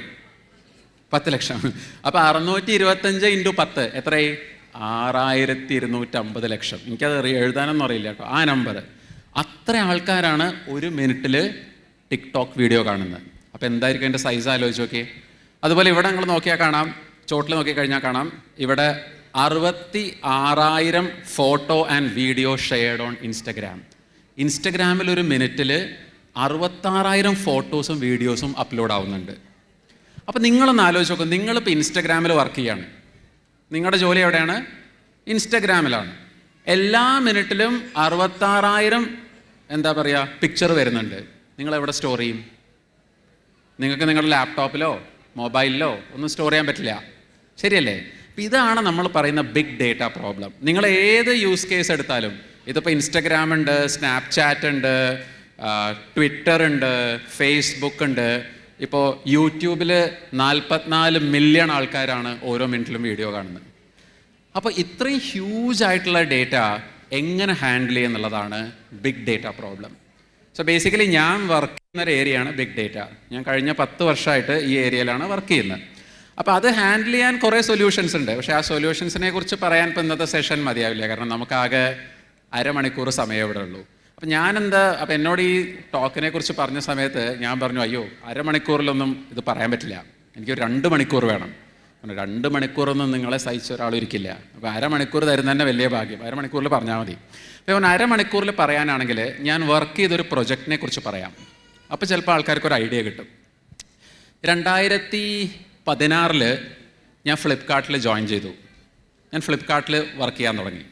10 ലക്ഷം. അപ്പോൾ 625 × 10 എത്രയായി? 6250 ലക്ഷം. എനിക്കത് എഴുതാനൊന്നും അറിയില്ല കേട്ടോ ആ നമ്പർ. അത്ര ആൾക്കാരാണ് ഒരു മിനിറ്റിൽ ടിക്ടോക്ക് വീഡിയോ കാണുന്നത്. അപ്പോൾ എന്തായിരിക്കും എൻ്റെ സൈസ് ആലോചിച്ച് നോക്കി. അതുപോലെ ഇവിടെ നിങ്ങൾ നോക്കിയാൽ കാണാം, ചോട്ടിൽ നോക്കിക്കഴിഞ്ഞാൽ കാണാം, ഇവിടെ 66,000 photo and video shared on Instagram. ഇൻസ്റ്റഗ്രാമിൽ ഒരു മിനിറ്റിൽ 66,000 ഫോട്ടോസും വീഡിയോസും അപ്ലോഡ് ആവുന്നുണ്ട്. അപ്പോൾ നിങ്ങളൊന്ന് ആലോചിച്ച് നോക്കും, നിങ്ങളിപ്പോൾ ഇൻസ്റ്റഗ്രാമിൽ വർക്ക് ചെയ്യാണ്, നിങ്ങളുടെ ജോലി എവിടെയാണ്? ഇൻസ്റ്റഗ്രാമിലാണ്. എല്ലാ മിനിറ്റിലും 66,000 എന്താ പറയുക പിക്ചർ വരുന്നുണ്ട്. നിങ്ങളെവിടെ സ്റ്റോർ ചെയ്യും? നിങ്ങൾക്ക് നിങ്ങളുടെ ലാപ്ടോപ്പിലോ മൊബൈലിലോ ഒന്നും സ്റ്റോർ ചെയ്യാൻ പറ്റില്ല, ശരിയല്ലേ? അപ്പം ഇതാണ് നമ്മൾ പറയുന്ന ബിഗ് ഡേറ്റ പ്രോബ്ലം. നിങ്ങൾ ഏത് യൂസ് കേസ് എടുത്താലും, ഇതിപ്പോൾ ഇൻസ്റ്റഗ്രാം ഉണ്ട്, സ്നാപ്ചാറ്റ് ഉണ്ട്, ട്വിറ്റർ ഉണ്ട്, ഫേസ്ബുക്ക് ഉണ്ട്, ഇപ്പോൾ യൂട്യൂബിൽ 44 മില്യൺ ആൾക്കാരാണ് ഓരോ മിനിറ്റിലും വീഡിയോ കാണുന്നത്. അപ്പോൾ ഇത്രയും ഹ്യൂജ് ആയിട്ടുള്ള ഡേറ്റ എങ്ങനെ ഹാൻഡിൽ ചെയ്യുക എന്നുള്ളതാണ് big data problem. So basically ഞാൻ വർക്ക് ചെയ്യുന്ന ഒരു ഏരിയയാണ് ബിഗ് ഡേറ്റ. ഞാൻ കഴിഞ്ഞ 10 വർഷമായിട്ട് ഈ ഏരിയയിലാണ് വർക്ക് ചെയ്യുന്നത്. അപ്പോൾ അത് ഹാൻഡിൽ ചെയ്യാൻ കുറേ സൊല്യൂഷൻസ് ഉണ്ട്. പക്ഷേ ആ സൊല്യൂഷൻസിനെ കുറിച്ച് പറയാൻ ഇപ്പോൾ ഇന്നത്തെ സെഷൻ മതിയാവില്ല, കാരണം നമുക്കാകെ അരമണിക്കൂർ സമയം ഇവിടെ ഉള്ളൂ. അപ്പം അപ്പോൾ എന്നോട് ഈ ടോക്കിനെ കുറിച്ച് പറഞ്ഞ സമയത്ത് ഞാൻ പറഞ്ഞു, അയ്യോ അരമണിക്കൂറിലൊന്നും ഇത് പറയാൻ പറ്റില്ല, എനിക്കൊരു 2 മണിക്കൂർ വേണം. 2 മണിക്കൂറൊന്നും നിങ്ങളെ സഹിച്ച ഒരാളിരിക്കില്ല. അപ്പോൾ അരമണിക്കൂർ തരുന്ന തന്നെ വലിയ ഭാഗ്യം, അരമണിക്കൂറിൽ പറഞ്ഞാൽ മതി. അപ്പോൾ അരമണിക്കൂറിൽ പറയാനാണെങ്കിൽ ഞാൻ വർക്ക് ചെയ്തൊരു പ്രൊജക്റ്റിനെ കുറിച്ച് പറയാം. അപ്പോൾ ചിലപ്പോൾ ആൾക്കാർക്ക് ഒരു ഐഡിയ കിട്ടും. 2016 ഞാൻ ഫ്ലിപ്കാർട്ടിൽ ജോയിൻ ചെയ്തു. ഞാൻ ഫ്ലിപ്കാർട്ടിൽ വർക്ക് ചെയ്യാൻ തുടങ്ങി.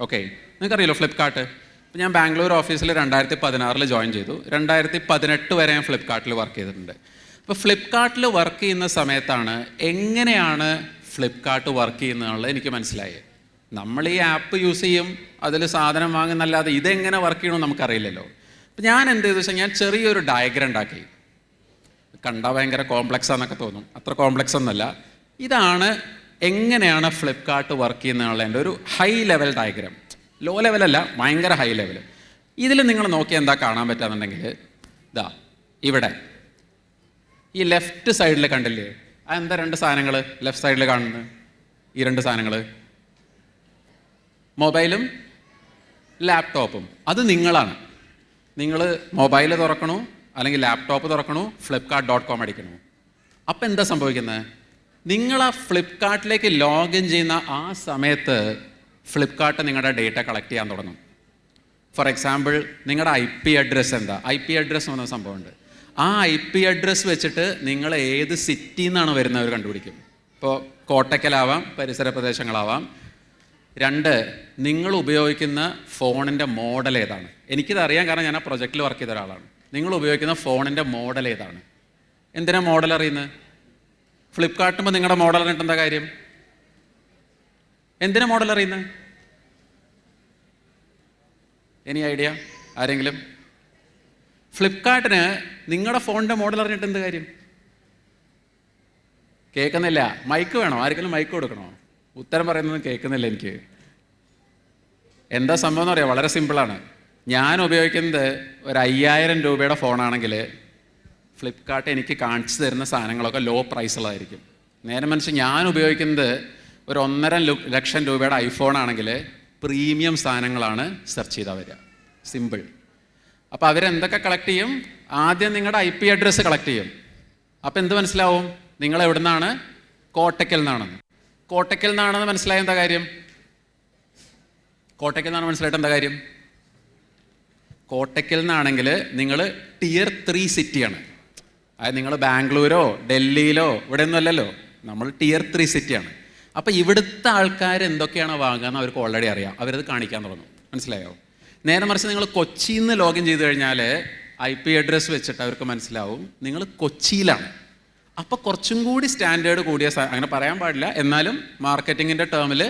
ഓക്കെ, നിങ്ങൾക്കറിയാലോ ഫ്ലിപ്കാർട്ട്. അപ്പോൾ ഞാൻ ബാംഗ്ലൂർ ഓഫീസിൽ 2016 ജോയിൻ ചെയ്തു. 2018 വരെ ഞാൻ ഫ്ലിപ്കാർട്ടിൽ വർക്ക് ചെയ്തിട്ടുണ്ട്. അപ്പോൾ ഫ്ലിപ്കാർട്ടിൽ വർക്ക് ചെയ്യുന്ന സമയത്താണ് എങ്ങനെയാണ് ഫ്ലിപ്കാർട്ട് വർക്ക് ചെയ്യുന്നതെന്നുള്ളത് എനിക്ക് മനസ്സിലായി. നമ്മൾ ഈ ആപ്പ് യൂസ് ചെയ്യും, അതിൽ സാധനം വാങ്ങുന്നല്ലാതെ ഇതെങ്ങനെ വർക്ക് ചെയ്യണമെന്ന് നമുക്കറിയില്ലല്ലോ. അപ്പോൾ ഞാൻ എന്ത് ചെയ്തു വെച്ചാൽ ഞാൻ ചെറിയൊരു ഡയഗ്രം ഉണ്ടാക്കി. കണ്ടാൽ ഭയങ്കര കോംപ്ലക്സ് ആണെന്നൊക്കെ തോന്നും, അത്ര കോംപ്ലക്സ് ഒന്നുമല്ല. ഇതാണ് എങ്ങനെയാണ് ഫ്ലിപ്കാർട്ട് വർക്ക് ചെയ്യുന്നതെന്നുള്ളതിൻ്റെ ഒരു ഹൈ ലെവൽ ഡയഗ്രം. ലോ ലെവലല്ല, ഭയങ്കര ഹൈ ലെവൽ. ഇതിൽ നിങ്ങൾ നോക്കിയാൽ എന്താ കാണാൻ പറ്റുകയെന്നുണ്ടെങ്കിൽ, ഇതാ ഇവിടെ ഈ ലെഫ്റ്റ് സൈഡിൽ കണ്ടില്ലേ, അതെന്താ 2 സാധനങ്ങൾ ലെഫ്റ്റ് സൈഡിൽ കാണുന്നത്? ഈ 2 സാധനങ്ങൾ മൊബൈലും ലാപ്ടോപ്പും. അത് നിങ്ങളാണ്. നിങ്ങൾ മൊബൈൽ തുറക്കണു അല്ലെങ്കിൽ ലാപ്ടോപ്പ് തുറക്കണു, flipkart.com അടിക്കണു. അപ്പം എന്താ സംഭവിക്കുന്നത്? നിങ്ങൾ ആ ഫ്ലിപ്കാർട്ടിലേക്ക് ലോഗിൻ ചെയ്യുന്ന ആ സമയത്ത് ഫ്ലിപ്കാർട്ട് നിങ്ങളുടെ ഡേറ്റ കളക്ട് ചെയ്യാൻ തുടങ്ങും. ഫോർ എക്സാമ്പിൾ, നിങ്ങളുടെ IP അഡ്രസ്സ് എന്താ? IP അഡ്രസ്സ് എന്ന സംഭവമുണ്ട്. ആ IP അഡ്രസ്സ് വെച്ചിട്ട് നിങ്ങൾ ഏത് സിറ്റിയിൽ നിന്നാണ് വരുന്നവർ കണ്ടുപിടിക്കും. ഇപ്പോൾ കോട്ടക്കലാവാം, പരിസര പ്രദേശങ്ങളാവാം. 2, നിങ്ങൾ ഉപയോഗിക്കുന്ന ഫോണിൻ്റെ മോഡൽ ഏതാണ്? എനിക്കിത് അറിയാം, കാരണം ഞാൻ ആ പ്രൊജക്റ്റിൽ വർക്ക് ചെയ്ത ഒരാളാണ്. നിങ്ങൾ ഉപയോഗിക്കുന്ന ഫോണിൻ്റെ മോഡൽ ഏതാണ്? എന്തിനാ മോഡൽ അറിയുന്നത്? ഫ്ലിപ്കാർട്ടുമ്പോൾ നിങ്ങളുടെ മോഡൽ അറിഞ്ഞിട്ട് എന്താ കാര്യം? എന്തിനാ മോഡൽ അറിയുന്നത്? എനി ഐഡിയ ആരെങ്കിലും? ഫ്ലിപ്കാർട്ടിന് നിങ്ങളുടെ ഫോണിൻ്റെ മോഡൽ അറിഞ്ഞിട്ട് എന്ത് കാര്യം? കേൾക്കുന്നില്ല. മൈക്ക് വേണോ? ആർക്കെങ്കിലും മൈക്ക് കൊടുക്കണോ? ഉത്തരം പറയുന്നത് കേൾക്കുന്നില്ല എനിക്ക്. എന്താ സംഭവം എന്ന് പറയാം, വളരെ സിമ്പിളാണ്. ഞാൻ ഉപയോഗിക്കുന്നത് ഒരു 5000 രൂപയുടെ ഫോണാണെങ്കിൽ ഫ്ലിപ്കാർട്ട് എനിക്ക് കാണിച്ചു തരുന്ന സാധനങ്ങളൊക്കെ ലോ പ്രൈസുള്ളതായിരിക്കും. നേരെ മറിച്ച് ഞാൻ ഉപയോഗിക്കുന്നത് ഒരു 1.5 ലക്ഷം രൂപയുടെ ഐഫോൺ ആണെങ്കിൽ പ്രീമിയം സാധനങ്ങളാണ് സെർച്ച് ചെയ്താൽ വരിക. സിമ്പിൾ. അപ്പോൾ അവരെന്തൊക്കെ കളക്ട് ചെയ്യും? ആദ്യം നിങ്ങളുടെ IP അഡ്രസ്സ് കളക്ട് ചെയ്യും. അപ്പം എന്ത് മനസ്സിലാവും? നിങ്ങൾ എവിടെ നിന്നാണ്? കോട്ടയ്ക്കൽ നിന്നാണെന്ന്. കോട്ടയ്ക്കൽ നിന്നാണെന്ന് മനസ്സിലായ എന്താ കാര്യം? കോട്ടയ്ക്കൽ നിന്നാണ് മനസ്സിലായിട്ട് എന്താ കാര്യം? കോട്ടയ്ക്കൽ നിന്നാണെങ്കിൽ നിങ്ങൾ Tier 3 സിറ്റിയാണ്. അതായത് നിങ്ങൾ ബാംഗ്ലൂരോ ഡൽഹിയിലോ ഇവിടെ ഒന്നും അല്ലല്ലോ, നമ്മൾ Tier 3 സിറ്റിയാണ്. അപ്പോൾ ഇവിടുത്തെ ആൾക്കാർ എന്തൊക്കെയാണ് വാങ്ങുകയെന്ന് അവർക്ക് ഓൾറെഡി അറിയാം, അവരത് കാണിക്കാൻ തുടങ്ങും. മനസ്സിലായോ? നേരെ മറിച്ച് നിങ്ങൾ കൊച്ചിയിൽ നിന്ന് ലോഗിൻ ചെയ്ത് കഴിഞ്ഞാൽ IP അഡ്രസ്സ് വെച്ചിട്ട് അവർക്ക് മനസ്സിലാവും നിങ്ങൾ കൊച്ചിയിലാണ്. അപ്പോൾ കുറച്ചും കൂടി സ്റ്റാൻഡേർഡ് കൂടിയ അങ്ങനെ പറയാൻ പാടില്ല, എന്നാലും മാർക്കറ്റിങ്ങിൻ്റെ ടേമിൽ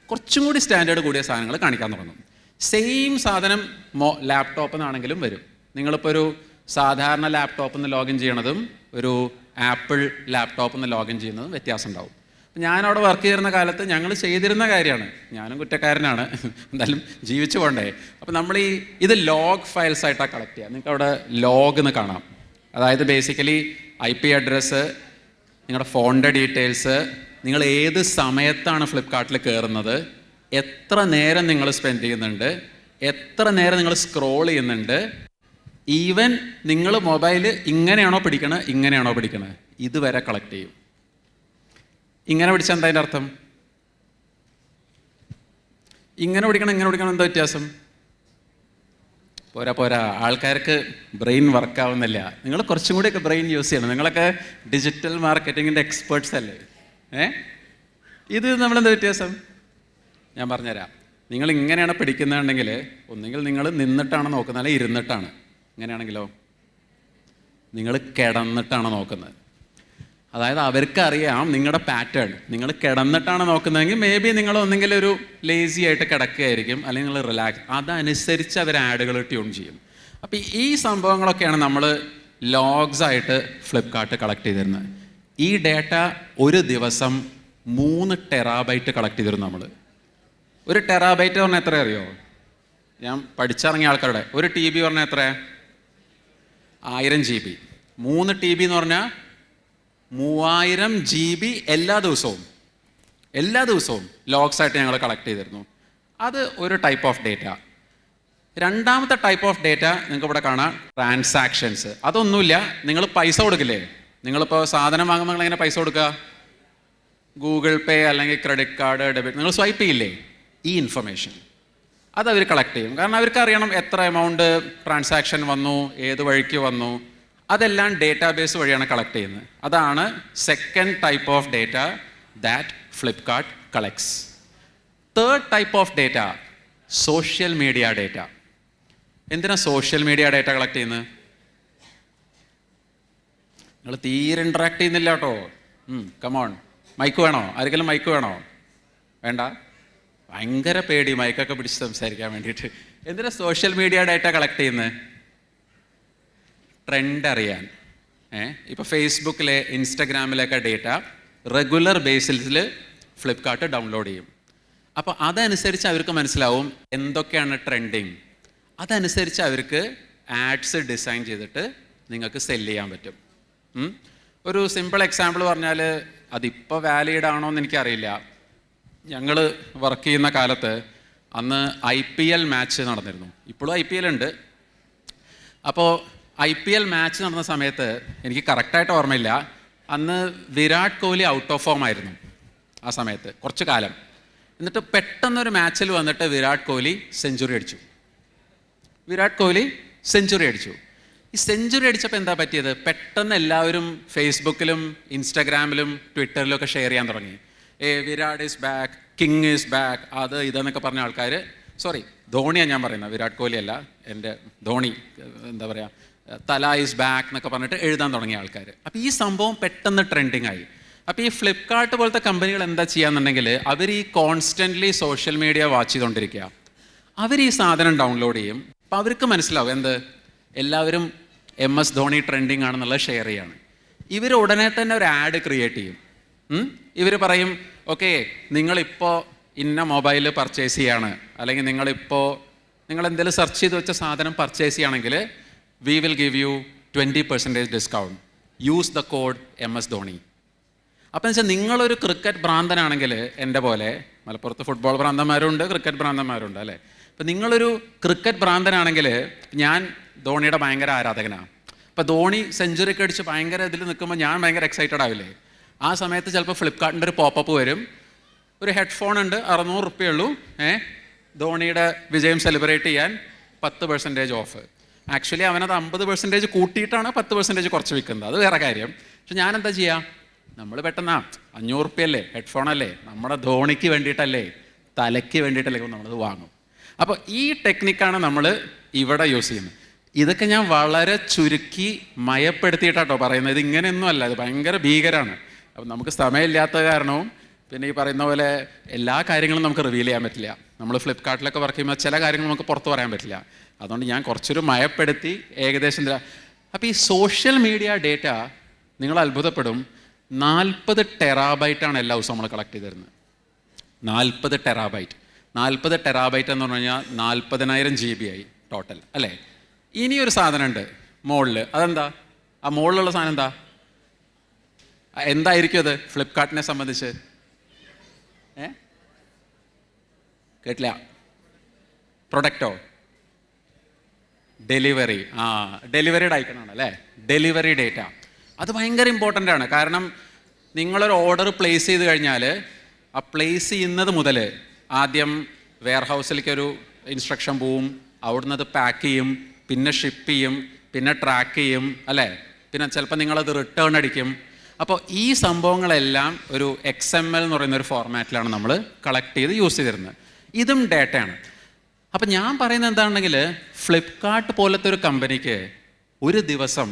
കുറച്ചും കൂടി സ്റ്റാൻഡേർഡ് കൂടിയ സാധനങ്ങൾ കാണിക്കാൻ തുടങ്ങും. സെയിം സാധനം ലാപ്ടോപ്പിൽ നിന്നാണെങ്കിലും വരും. നിങ്ങളിപ്പോൾ ഒരു സാധാരണ ലാപ്ടോപ്പിൽ നിന്ന് ലോഗിൻ ചെയ്യണതും ഒരു ആപ്പിൾ ലാപ്ടോപ്പിൽ നിന്ന് ലോഗിൻ ചെയ്യുന്നതും വ്യത്യാസം ഉണ്ടാവും. ഞാനവിടെ വർക്ക് ചെയ്യുന്ന കാലത്ത് ഞങ്ങൾ ചെയ്തിരുന്ന കാര്യമാണ്, ഞാനും കുറ്റക്കാരനാണ്, എന്തായാലും ജീവിച്ചു പോകണ്ടേ. അപ്പോൾ നമ്മൾ ഇത് ലോഗ് ഫയൽസ് ആയിട്ടാണ് കളക്ട് ചെയ്യുക. നിങ്ങൾക്ക് അവിടെ ലോഗ് എന്ന് കാണാം. അതായത് ബേസിക്കലി IP അഡ്രസ്സ്, നിങ്ങളുടെ ഫോണിൻ്റെ ഡീറ്റെയിൽസ്, നിങ്ങൾ ഏത് സമയത്താണ് ഫ്ലിപ്കാർട്ടിൽ കയറുന്നത്, എത്ര നേരം നിങ്ങൾ സ്പെൻഡ് ചെയ്യുന്നുണ്ട്, എത്ര നേരം നിങ്ങൾ സ്ക്രോൾ ചെയ്യുന്നുണ്ട്, ഈവൻ നിങ്ങൾ മൊബൈൽ ഇങ്ങനെയാണോ പിടിക്കണത് ഇതുവരെ കളക്ട് ചെയ്യും. ഇങ്ങനെ പിടിച്ചാൽ എന്താ അതിൻ്റെ അർത്ഥം? ഇങ്ങനെ പിടിക്കണം എന്താ വ്യത്യാസം? പോരാ, ആൾക്കാർക്ക് ബ്രെയിൻ വർക്കാവുന്നില്ല. നിങ്ങൾ കുറച്ചും കൂടിയൊക്കെ ബ്രെയിൻ യൂസ് ചെയ്യണം. നിങ്ങളൊക്കെ ഡിജിറ്റൽ മാർക്കറ്റിങ്ങിൻ്റെ എക്സ്പേർട്സ് അല്ലേ? ഇത് നമ്മളെന്താ വ്യത്യാസം? ഞാൻ പറഞ്ഞുതരാം. നിങ്ങൾ ഇങ്ങനെയാണ് പിടിക്കുന്നതെങ്കിൽ ഒന്നുകിൽ നിങ്ങൾ നിന്നിട്ടാണ് നോക്കുന്നത്, അല്ലെങ്കിൽ ഇരുന്നിട്ടാണ്. ഇങ്ങനെയാണെങ്കിലോ നിങ്ങൾ കിടന്നിട്ടാണ് നോക്കുന്നത്. അതായത് അവർക്കറിയാം നിങ്ങളുടെ പാറ്റേൺ. നിങ്ങൾ കിടന്നിട്ടാണ് നോക്കുന്നതെങ്കിൽ മേ ബി നിങ്ങൾ ഒന്നെങ്കിൽ ഒരു ലേസി ആയിട്ട് കിടക്കുകയായിരിക്കും, അല്ലെങ്കിൽ നിങ്ങൾ റിലാക്സ്. അതനുസരിച്ച് അവർ ആഡുകൾ ട്യൂൺ ചെയ്യും. അപ്പോൾ ഈ സംഭവങ്ങളൊക്കെയാണ് നമ്മൾ ലോഗ്സ് ആയിട്ട് ഫ്ലിപ്കാർട്ട് കളക്ട് ചെയ്തിരുന്നത്. ഈ ഡേറ്റ ഒരു ദിവസം 3 ടെറാബൈറ്റ് കളക്ട് ചെയ്തിരുന്നു നമ്മൾ. 1 ടെറാബൈറ്റ് പറഞ്ഞാൽ എത്ര അറിയോ? ഞാൻ പഠിച്ചിറങ്ങിയ ആൾക്കാരുടെ 1 TB പറഞ്ഞാൽ എത്ര? 1000 GB. 3 TB എന്ന് പറഞ്ഞാൽ 3000 GB എല്ലാ ദിവസവും ലോഗ്സ് ആയിട്ട് ഞങ്ങൾ കളക്ട് ചെയ്തിരുന്നു. അത് ഒരു ടൈപ്പ് ഓഫ് ഡേറ്റ. രണ്ടാമത്തെ ടൈപ്പ് ഓഫ് ഡേറ്റ നിങ്ങൾക്ക് ഇവിടെ കാണാം, ട്രാൻസാക്ഷൻസ്. അതൊന്നുമില്ല, നിങ്ങൾ പൈസ കൊടുക്കില്ലേ? നിങ്ങളിപ്പോൾ സാധനം വാങ്ങുമ്പോൾ നിങ്ങൾ എങ്ങനെ പൈസ കൊടുക്കുക? ഗൂഗിൾ പേ അല്ലെങ്കിൽ ക്രെഡിറ്റ് കാർഡ്, ഡെബിറ്റ്, നിങ്ങൾ സ്വൈപ്പ് ചെയ്യില്ലേ? ഈ ഇൻഫർമേഷൻ അതവർ കളക്ട് ചെയ്യും. കാരണം അവർക്ക് അറിയണം എത്ര എമൗണ്ട് ട്രാൻസാക്ഷൻ വന്നു, ഏത് വഴിക്ക് വന്നു. അതെല്ലാം ഡേറ്റാബേസ് വഴിയാണ് കളക്ട് ചെയ്യുന്നത്. അതാണ് second type of data that Flipkart collects. Third type of data social media data. എന്തിനാ സോഷ്യൽ മീഡിയ ഡേറ്റ കളക്ട് ചെയ്യുന്നത്? നിങ്ങൾ തീരെ ഇൻട്രാക്ട് ചെയ്യുന്നില്ല കേട്ടോ. കമോൺ, മൈക്ക് വേണോ? ആർക്കെങ്കിലും മൈക്ക് വേണോ? വേണ്ട, ഭയങ്കര പേടി മൈക്കൊക്കെ പിടിച്ച് സംസാരിക്കാൻ വേണ്ടിയിട്ട്. എന്തിനാ സോഷ്യൽ മീഡിയ ഡേറ്റ കളക്ട് ചെയ്യുന്നത്? ട്രെൻഡ് അറിയാൻ. ഇപ്പോൾ ഫേസ്ബുക്കിലെ ഇൻസ്റ്റഗ്രാമിലൊക്കെ ഡേറ്റ റെഗുലർ ബേസിസിൽ ഫ്ലിപ്കാർട്ട് ഡൗൺലോഡ് ചെയ്യും. അപ്പോൾ അതനുസരിച്ച് അവർക്ക് മനസ്സിലാവും എന്തൊക്കെയാണ് ട്രെൻഡിങ്. അതനുസരിച്ച് അവർക്ക് ആഡ്സ് ഡിസൈൻ ചെയ്തിട്ട് നിങ്ങൾക്ക് സെല്ല് ചെയ്യാൻ പറ്റും. ഒരു സിമ്പിൾ എക്സാമ്പിൾ പറഞ്ഞാൽ, അതിപ്പോൾ വാലിഡ് ആണോ എന്ന് എനിക്കറിയില്ല. ഞങ്ങൾ വർക്ക് ചെയ്യുന്ന കാലത്ത് അന്ന് IPL മാച്ച് നടന്നിരുന്നു. ഇപ്പോഴും IPL ഉണ്ട്. അപ്പോൾ IPL മാച്ച് നടന്ന സമയത്ത് എനിക്ക് കറക്റ്റായിട്ട് ഓർമ്മയില്ല, അന്ന് Virat Kohli out of form ആയിരുന്നു ആ സമയത്ത് കുറച്ച് കാലം. എന്നിട്ട് പെട്ടെന്നൊരു മാച്ചിൽ വന്നിട്ട് വിരാട് കോഹ്ലി സെഞ്ചുറി അടിച്ചു. ഈ സെഞ്ചുറി അടിച്ചപ്പോൾ എന്താ പറ്റിയത്? പെട്ടെന്ന് എല്ലാവരും ഫേസ്ബുക്കിലും ഇൻസ്റ്റാഗ്രാമിലും ട്വിറ്ററിലും ഒക്കെ ഷെയർ ചെയ്യാൻ തുടങ്ങി. Virat is back, king is back, അത് ഇതെന്നൊക്കെ പറഞ്ഞ ആൾക്കാർ. സോറി, ധോണിയാണ് ഞാൻ പറയുന്നത്, വിരാട് കോഹ്ലി അല്ല, എൻ്റെ ധോണി. എന്താ പറയുക, തല ഈസ് ബാക്ക് എന്നൊക്കെ പറഞ്ഞിട്ട് എഴുതാൻ തുടങ്ങിയ ആൾക്കാർ. അപ്പോൾ ഈ സംഭവം പെട്ടെന്ന് ട്രെൻഡിങ് ആയി. അപ്പോൾ ഈ ഫ്ലിപ്കാർട്ട് പോലത്തെ കമ്പനികൾ എന്താ ചെയ്യാന്നുണ്ടെങ്കിൽ അവർ ഈ കോൺസ്റ്റൻ്റ്ലി സോഷ്യൽ മീഡിയ വാച്ച് ചെയ്തുകൊണ്ടിരിക്കുക. അവർ ഈ സാധനം ഡൗൺലോഡ് ചെയ്യും. അപ്പോൾ അവർക്ക് മനസ്സിലാവും എന്ത്, എല്ലാവരും MS ധോണി ട്രെൻഡിങ് ആണെന്നുള്ളത് ഷെയർ ചെയ്യാണ്. ഇവർ ഉടനെ തന്നെ ഒരു ആഡ് ക്രിയേറ്റ് ചെയ്യും. ഇവർ പറയും, ഓക്കെ, നിങ്ങളിപ്പോൾ ഇന്ന മൊബൈൽ പർച്ചേസ് ചെയ്യാണ്, അല്ലെങ്കിൽ നിങ്ങൾ എന്തെങ്കിലും സെർച്ച് ചെയ്ത് വെച്ച സാധനം പർച്ചേസ് ചെയ്യുകയാണെങ്കിൽ we will give you 20% discount. Use the code MS Dhoni. അപ്പം എന്ന് വെച്ചാൽ നിങ്ങളൊരു ക്രിക്കറ്റ് ഭ്രാന്തനാണെങ്കിൽ, എൻ്റെ പോലെ മലപ്പുറത്ത് ഫുട്ബോൾ ഭ്രാന്തന്മാരുണ്ട്, ക്രിക്കറ്റ് ഭ്രാന്തന്മാരുണ്ട് അല്ലേ. അപ്പം നിങ്ങളൊരു ക്രിക്കറ്റ് ഭ്രാന്തനാണെങ്കിൽ ഞാൻ ധോണിയുടെ ഭയങ്കര ആരാധകനാണ്. ഇപ്പോൾ ധോണി സെഞ്ചുറി ഒക്കെ അടിച്ച് ഭയങ്കര ഇതിൽ നിൽക്കുമ്പോൾ ഞാൻ ഭയങ്കര എക്സൈറ്റഡ് ആവില്ലേ? ആ സമയത്ത് ചിലപ്പോൾ ഫ്ലിപ്കാർട്ടിൻ്റെ ഒരു പോപ്പപ്പ് വരും, ഒരു ഹെഡ്ഫോൺ ഉണ്ട്, 600 റുപ്യയുള്ളൂ, ധോണിയുടെ വിജയം സെലിബ്രേറ്റ് ചെയ്യാൻ 10% ഓഫ്. ആക്ച്വലി അവനത് 50% കൂട്ടിയിട്ടാണ് 10% കുറച്ച് വിൽക്കുന്നത്, അത് വേറെ കാര്യം. പക്ഷെ ഞാൻ എന്താ ചെയ്യുക, നമ്മൾ പെട്ടെന്ന് 500 റുപ്യല്ലേ, ഹെഡ്ഫോൺ അല്ലേ, നമ്മുടെ ധോണിക്ക് വേണ്ടിയിട്ടല്ലേ, തലയ്ക്ക് വേണ്ടിയിട്ടല്ലേ നമ്മളത് വാങ്ങും. അപ്പോൾ ഈ ടെക്നിക്കാണ് നമ്മൾ ഇവിടെ യൂസ് ചെയ്യുന്നത്. ഇതൊക്കെ ഞാൻ വളരെ ചുരുക്കി മയപ്പെടുത്തിയിട്ടാട്ടോ പറയുന്നത്. ഇത് ഇങ്ങനെയൊന്നും അല്ല, ഇത് ഭയങ്കര ഭീകരമാണ്. അപ്പം നമുക്ക് സമയമില്ലാത്ത കാരണവും പിന്നെ ഈ പറയുന്ന പോലെ എല്ലാ കാര്യങ്ങളും നമുക്ക് റിവീൽ ചെയ്യാൻ പറ്റില്ല. നമ്മൾ ഫ്ലിപ്കാർട്ടിലൊക്കെ വർക്ക് ചെയ്യുമ്പോൾ ചില കാര്യങ്ങൾ നമുക്ക് പുറത്ത് പറയാൻ പറ്റില്ല. അതുകൊണ്ട് ഞാൻ കുറച്ചൊരു മയപ്പെടുത്തി ഏകദേശം. അപ്പോൾ ഈ സോഷ്യൽ മീഡിയ ഡേറ്റ നിങ്ങൾ അത്ഭുതപ്പെടും, 40 ടെറാബൈറ്റാണ് എല്ലാ ദിവസവും നമ്മൾ കളക്ട് ചെയ്ത് തരുന്നത്. 40 ടെറാബൈറ്റ്. 40 ടെറാബൈറ്റ് എന്ന് പറഞ്ഞു കഴിഞ്ഞാൽ 40,000 GB ആയി ടോട്ടൽ അല്ലേ? ഇനിയൊരു സാധനമുണ്ട് മുകളിൽ, അതെന്താ? ആ മുകളിലുള്ള സാധനം എന്തായിരിക്കും അത് ഫ്ലിപ്കാർട്ടിനെ സംബന്ധിച്ച്? കേട്ടില്ല? പ്രൊഡക്റ്റോ? ഡെലിവറി. ഡെലിവറിയുടെ ഐക്കണാണ് അല്ലേ, ഡെലിവറി ഡേറ്റ. അത് ഭയങ്കര ഇമ്പോർട്ടൻ്റ് ആണ്. കാരണം നിങ്ങളൊരു ഓർഡർ പ്ലേസ് ചെയ്ത് കഴിഞ്ഞാൽ ആ പ്ലേസ് ചെയ്യുന്നത് മുതൽ ആദ്യം വെയർ ഹൗസിലേക്കൊരു ഇൻസ്ട്രക്ഷൻ പോവും, അവിടുന്ന് അത് പാക്ക് ചെയ്യും, പിന്നെ ഷിപ്പ് ചെയ്യും, പിന്നെ ട്രാക്ക് ചെയ്യും അല്ലേ, പിന്നെ ചിലപ്പോൾ നിങ്ങളത് റിട്ടേൺ അടിക്കും. അപ്പോൾ ഈ സംഭവങ്ങളെല്ലാം ഒരു XML എന്ന് പറയുന്ന ഒരു ഫോർമാറ്റിലാണ് നമ്മൾ കളക്ട് ചെയ്ത് യൂസ് ചെയ്തിരുന്നത്. ഇതും ഡേറ്റയാണ്. അപ്പം ഞാൻ പറയുന്നത് എന്താണെങ്കിൽ, ഫ്ലിപ്കാർട്ട് പോലത്തെ ഒരു കമ്പനിക്ക് ഒരു ദിവസം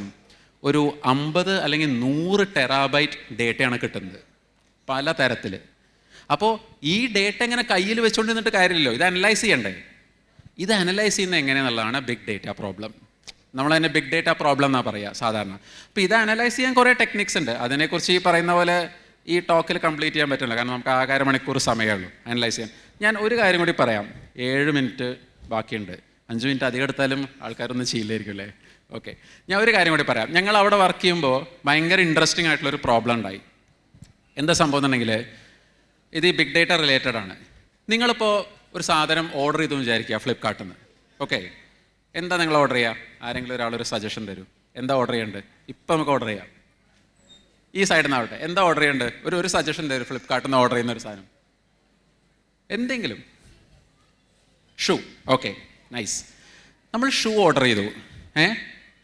ഒരു 50 അല്ലെങ്കിൽ 100 ടെറാബൈറ്റ് ഡേറ്റയാണ് കിട്ടുന്നത് പല തരത്തിൽ. അപ്പോൾ ഈ ഡേറ്റ ഇങ്ങനെ കയ്യിൽ വെച്ചുകൊണ്ട് നിന്നിട്ട് കാര്യമില്ലല്ലോ, ഇത് അനലൈസ് ചെയ്യണ്ടേ. ഇത് അനലൈസ് ചെയ്യുന്നത് എങ്ങനെയെന്നുള്ളതാണ് ബിഗ് ഡേറ്റ പ്രോബ്ലം. നമ്മളതിനെ ബിഗ് ഡേറ്റ പ്രോബ്ലം എന്നാണ് പറയുക സാധാരണ. അപ്പോൾ ഇത് അനലൈസ് ചെയ്യാൻ കുറേ ടെക്നിക്സ് ഉണ്ട്. അതിനെക്കുറിച്ച് ഈ പറയുന്ന പോലെ ഈ ടോക്കിൽ കംപ്ലീറ്റ് ചെയ്യാൻ പറ്റില്ല, കാരണം നമുക്ക് ആകെ 1 മണിക്കൂർ സമയമുള്ളൂ അനലൈസ് ചെയ്യാൻ. ഞാൻ ഒരു കാര്യം കൂടി പറയാം, 7 മിനിറ്റ് ബാക്കിയുണ്ട്. 5 മിനിറ്റ് അധികം എടുത്താലും ആൾക്കാരൊന്നും ചെയ്യില്ലായിരിക്കും അല്ലേ? ഓക്കെ, ഞാൻ ഒരു കാര്യം കൂടി പറയാം. ഞങ്ങൾ അവിടെ വർക്ക് ചെയ്യുമ്പോൾ ഭയങ്കര ഇൻട്രസ്റ്റിംഗ് ആയിട്ടുള്ളൊരു പ്രോബ്ലം ഉണ്ടായി. എന്താ സംഭവം എന്നുണ്ടെങ്കിൽ, ഇത് ഈ ബിഗ് ഡേറ്റ റിലേറ്റഡ് ആണ്. നിങ്ങളിപ്പോൾ ഒരു സാധനം ഓർഡർ ചെയ്തു വിചാരിക്കുക ഫ്ലിപ്കാർട്ടിൽ നിന്ന്. ഓക്കെ, എന്താ നിങ്ങൾ ഓർഡർ ചെയ്യുക? ആരെങ്കിലും ഒരാളൊരു സജഷൻ തരൂ, എന്താ ഓർഡർ ചെയ്യേണ്ടത്? ഇപ്പം നമുക്ക് ഓർഡർ ചെയ്യാം. ഈ സൈഡിൽ നിന്നാവട്ടെ, എന്താ ഓർഡർ ചെയ്യേണ്ടത്? ഒരു സജഷൻ തരും ഫ്ലിപ്കാർട്ടിൽ നിന്ന് ഓർഡർ ചെയ്യുന്ന ഒരു സാധനം, എന്തെങ്കിലും. ഷൂ. Okay, nice. നമ്മൾ ഷൂ ഓർഡർ ചെയ്തു.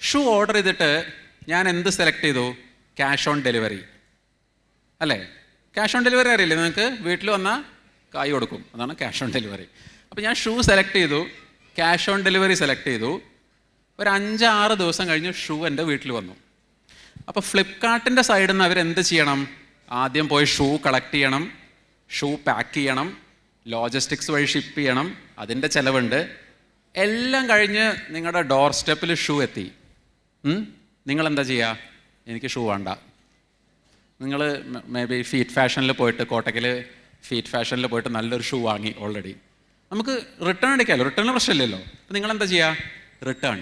ഷൂ ഓർഡർ ചെയ്തിട്ട് ഞാൻ എന്ത് സെലക്ട് ചെയ്തു? ക്യാഷ് ഓൺ ഡെലിവറി അല്ലേ? ക്യാഷ് ഓൺ ഡെലിവറി അറിയില്ലേ നിങ്ങൾക്ക്? വീട്ടിൽ വന്നാൽ കായ് കൊടുക്കും, അതാണ് ക്യാഷ് ഓൺ ഡെലിവറി. അപ്പോൾ ഞാൻ ഷൂ സെലക്ട് ചെയ്തു, ക്യാഷ് ഓൺ ഡെലിവറി സെലക്ട് ചെയ്തു. ഒരു 5-6 ദിവസം കഴിഞ്ഞ് ഷൂ എൻ്റെ വീട്ടിൽ വന്നു. അപ്പോൾ ഫ്ലിപ്കാർട്ടിൻ്റെ സൈഡിൽ നിന്ന് അവരെന്ത് ചെയ്യണം? ആദ്യം പോയി ഷൂ കളക്ട് ചെയ്യണം, ഷൂ പാക്ക് ചെയ്യണം, ലോജിസ്റ്റിക്സ് വഴി ഷിപ്പ് ചെയ്യണം, അതിൻ്റെ ചിലവുണ്ട്. എല്ലാം കഴിഞ്ഞ് നിങ്ങളുടെ ഡോർ സ്റ്റെപ്പിൽ ഷൂ എത്തി. നിങ്ങളെന്താ ചെയ്യുക? എനിക്ക് ഷൂ വേണ്ട. നിങ്ങൾ മേ ബി ഫീറ്റ് ഫാഷനിൽ പോയിട്ട്, കോട്ടയ്ക്കൽ ഫീറ്റ് ഫാഷനിൽ പോയിട്ട് നല്ലൊരു ഷൂ വാങ്ങി ഓൾറെഡി. നമുക്ക് റിട്ടേൺ അടിക്കാമല്ലോ, റിട്ടേണിന് പ്രശ്നമില്ലല്ലോ. അപ്പോൾ നിങ്ങളെന്താ ചെയ്യുക? റിട്ടേൺ.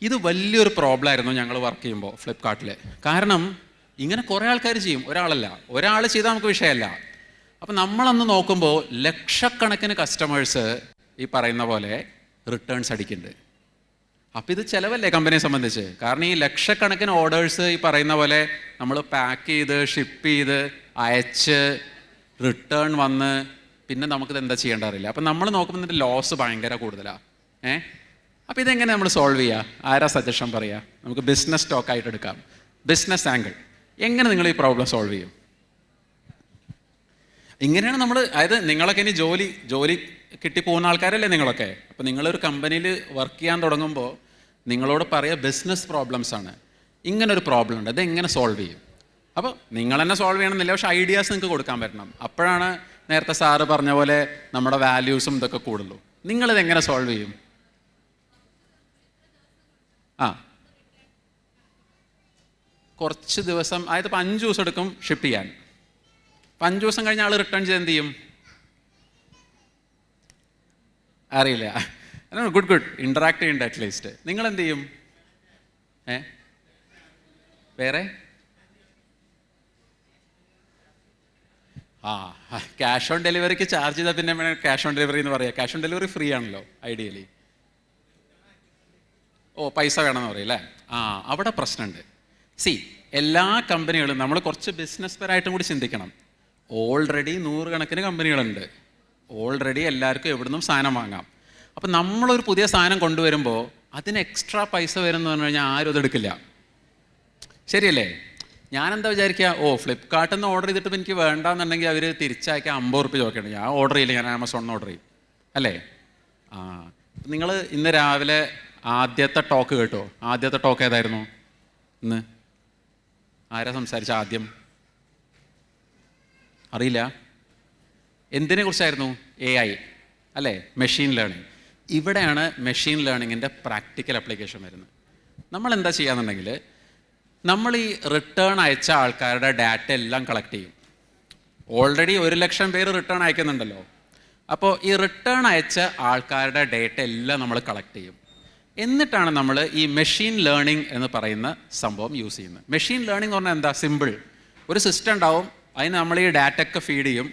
ഇത് വലിയൊരു പ്രോബ്ലം ആയിരുന്നു ഞങ്ങൾ വർക്ക് ചെയ്യുമ്പോൾ ഫ്ലിപ്കാർട്ടിൽ. കാരണം ഇങ്ങനെ കുറേ ആൾക്കാർ ചെയ്യും, ഒരാളല്ല. ഒരാൾ ചെയ്താൽ നമുക്ക് വിഷയമല്ല. അപ്പം നമ്മളന്ന് നോക്കുമ്പോൾ ലക്ഷക്കണക്കിന് കസ്റ്റമേഴ്സ് ഈ പറയുന്ന പോലെ റിട്ടേൺസ് അടിക്കുന്നുണ്ട്. അപ്പോൾ ഇത് ചിലവല്ലേ കമ്പനിയെ സംബന്ധിച്ച്? കാരണം ഈ ലക്ഷക്കണക്കിന് ഓർഡേഴ്സ് ഈ പറയുന്ന പോലെ നമ്മൾ പാക്ക് ചെയ്ത് ഷിപ്പ് ചെയ്ത് അയച്ച് റിട്ടേൺ വന്ന് പിന്നെ നമുക്കിത് എന്താ ചെയ്യേണ്ട അറിയില്ല. അപ്പം നമ്മൾ നോക്കുമ്പോൾ ഇതിൻ്റെ ലോസ് ഭയങ്കര കൂടുതലാണ്. അപ്പോൾ ഇതെങ്ങനെ നമ്മൾ സോൾവ് ചെയ്യുക? ആരാ സജഷൻ പറയുക? നമുക്ക് ബിസിനസ് ടോക്കായിട്ട് എടുക്കാം. ബിസിനസ് ആംഗിൾ എങ്ങനെ നിങ്ങൾ ഈ പ്രോബ്ലം സോൾവ് ചെയ്യും? ഇങ്ങനെയാണ് നമ്മൾ, അതായത് നിങ്ങളൊക്കെ ഇനി ജോലി കിട്ടിപ്പോകുന്ന ആൾക്കാരല്ലേ നിങ്ങളൊക്കെ. അപ്പോൾ നിങ്ങളൊരു കമ്പനിയിൽ വർക്ക് ചെയ്യാൻ തുടങ്ങുമ്പോൾ നിങ്ങളോട് പറയുക ബിസിനസ് പ്രോബ്ലംസ് ആണ്. ഇങ്ങനൊരു പ്രോബ്ലം ഉണ്ട്, ഇതെങ്ങനെ സോൾവ് ചെയ്യും? അപ്പോൾ നിങ്ങൾ തന്നെ സോൾവ് ചെയ്യണമെന്നില്ല, പക്ഷേ ഐഡിയാസ് നിങ്ങൾക്ക് കൊടുക്കാൻ പറ്റണം. അപ്പോഴാണ് നേരത്തെ സാറ് പറഞ്ഞ പോലെ നമ്മുടെ വാല്യൂസും ഇതൊക്കെ കൂടുള്ളൂ. നിങ്ങളിതെങ്ങനെ സോൾവ് ചെയ്യും? കുറച്ച് ദിവസം, അതായത് ഇപ്പോൾ 5 ദിവസം എടുക്കും ഷിപ്പ് ചെയ്യാൻ. 5 ദിവസം കഴിഞ്ഞ ആൾ റിട്ടേൺ ചെയ്ത് എന്ത് ചെയ്യും? അറിയില്ല. ഗുഡ് ഇൻറ്ററാക്ട് ചെയ്യണ്ട. അറ്റ്ലീസ്റ്റ് നിങ്ങൾ എന്ത് ചെയ്യും? വേറെ ക്യാഷ് ഓൺ ഡെലിവറിക്ക് ചാർജ് ചെയ്താൽ പിന്നെ വേണം ക്യാഷ് ഓൺ ഡെലിവറി എന്ന് പറയാം. ക്യാഷ് ഓൺ ഡെലിവറി ഫ്രീ ആണല്ലോ ഐഡിയലി. പൈസ വേണമെന്ന് പറയും അല്ലേ? അവിടെ പ്രശ്നമുണ്ട്. എല്ലാ കമ്പനികളും നമ്മൾ കുറച്ച് ബിസിനസ് പരമായിട്ടും കൂടി ചിന്തിക്കണം. ഓൾറെഡി 100 കണക്കിന് കമ്പനികളുണ്ട്. ഓൾറെഡി എല്ലാവർക്കും എവിടുന്നും സാധനം വാങ്ങാം. അപ്പം നമ്മളൊരു പുതിയ സാധനം കൊണ്ടുവരുമ്പോൾ അതിന് എക്സ്ട്രാ പൈസ വരുമെന്ന് പറഞ്ഞു കഴിഞ്ഞാൽ ആരും അതെടുക്കില്ല. ശരിയല്ലേ? ഞാനെന്താ വിചാരിക്കുക, ഫ്ലിപ്കാർട്ടിൽ നിന്ന് ഓർഡർ ചെയ്തിട്ട് എനിക്ക് വേണ്ടാന്നുണ്ടെങ്കിൽ അവർ തിരിച്ചയക്കാൻ 50 റുപ്യ ചോദിക്കണം. ഞാൻ ഓർഡർ ചെയ്യില്ല, ഞാൻ ആമസോണിൽ ഓർഡർ ചെയ്യും. അല്ലേ? നിങ്ങൾ ഇന്ന് രാവിലെ ആദ്യത്തെ ടോക്ക് കേട്ടോ? ആദ്യത്തെ ടോക്ക് ഏതായിരുന്നു ഇന്ന്? ആരാ സംസാരിച്ച ആദ്യം? അറിയില്ല. എന്തിനെ കുറിച്ചായിരുന്നു? AI അല്ലേ? Machine learning. ഇവിടെയാണ് മെഷീൻ ലേണിങ്ങിൻ്റെ പ്രാക്ടിക്കൽ ആപ്ലിക്കേഷൻ വരുന്നത്. നമ്മൾ എന്താ ചെയ്യാന്നുണ്ടെങ്കിൽ, നമ്മൾ ഈ റിട്ടേൺ അയച്ച ആൾക്കാരുടെ ഡാറ്റ എല്ലാം കളക്ട് ചെയ്യും. ഓൾറെഡി 1,00,000 പേര് റിട്ടേൺ അയക്കുന്നുണ്ടല്ലോ. അപ്പോൾ ഈ റിട്ടേൺ അയച്ച ആൾക്കാരുടെ ഡേറ്റ എല്ലാം നമ്മൾ കളക്ട് ചെയ്യും. എന്നിട്ടാണ് നമ്മൾ ഈ മെഷീൻ ലേണിംഗ് എന്ന് പറയുന്ന സംഭവം യൂസ് ചെയ്യുന്നത്. മെഷീൻ ലേണിംഗ് എന്ന് പറഞ്ഞാൽ എന്താ? സിമ്പിൾ. ഒരു സിസ്റ്റം ഉണ്ടാവും, അതിന് നമ്മൾ ഈ ഡാറ്റയൊക്കെ ഫീഡ് ചെയ്യും,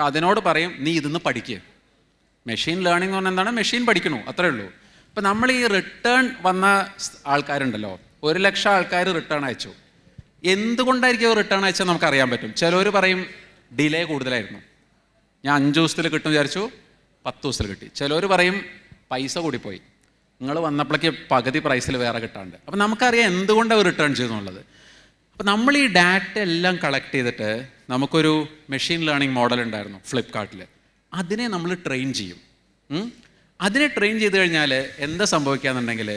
അതിനോട് പറയും നീ ഇതിന്ന് പഠിക്കുക. മെഷീൻ ലേണിംഗ് എന്ന് പറഞ്ഞാൽ എന്താണ്? മെഷീൻ പഠിക്കണു, അത്രേ ഉള്ളൂ. അപ്പം നമ്മൾ ഈ റിട്ടേൺ വന്ന ആൾക്കാരുണ്ടല്ലോ, 1,00,000 ആൾക്കാർ റിട്ടേൺ അയച്ചു. എന്തുകൊണ്ടായിരിക്കും റിട്ടേൺ അയച്ചാൽ നമുക്കറിയാൻ പറ്റും. ചിലർ പറയും ഡിലേ കൂടുതലായിരുന്നു, ഞാൻ 5 ദിവസത്തിൽ കിട്ടും വിചാരിച്ചു, 10 ദിവസത്തിൽ കിട്ടി. ചിലർ പറയും പൈസ കൂടിപ്പോയി, നിങ്ങൾ വന്നപ്പോഴേക്ക് പകുതി പ്രൈസിൽ വേറെ കിട്ടാണ്ട്. അപ്പം നമുക്കറിയാം എന്തുകൊണ്ടാണ് റിട്ടേൺ ചെയ്തെന്നുള്ളത്. അപ്പം നമ്മൾ ഈ ഡാറ്റ എല്ലാം കളക്ട് ചെയ്തിട്ട് നമുക്കൊരു മെഷീൻ ലേണിംഗ് മോഡൽ ഉണ്ടായിരുന്നു ഫ്ലിപ്കാർട്ടിൽ. അതിനെ നമ്മൾ ട്രെയിൻ ചെയ്യും. അതിനെ ട്രെയിൻ ചെയ്ത് കഴിഞ്ഞാൽ എന്താ സംഭവിക്കുകയെന്നുണ്ടെങ്കിൽ,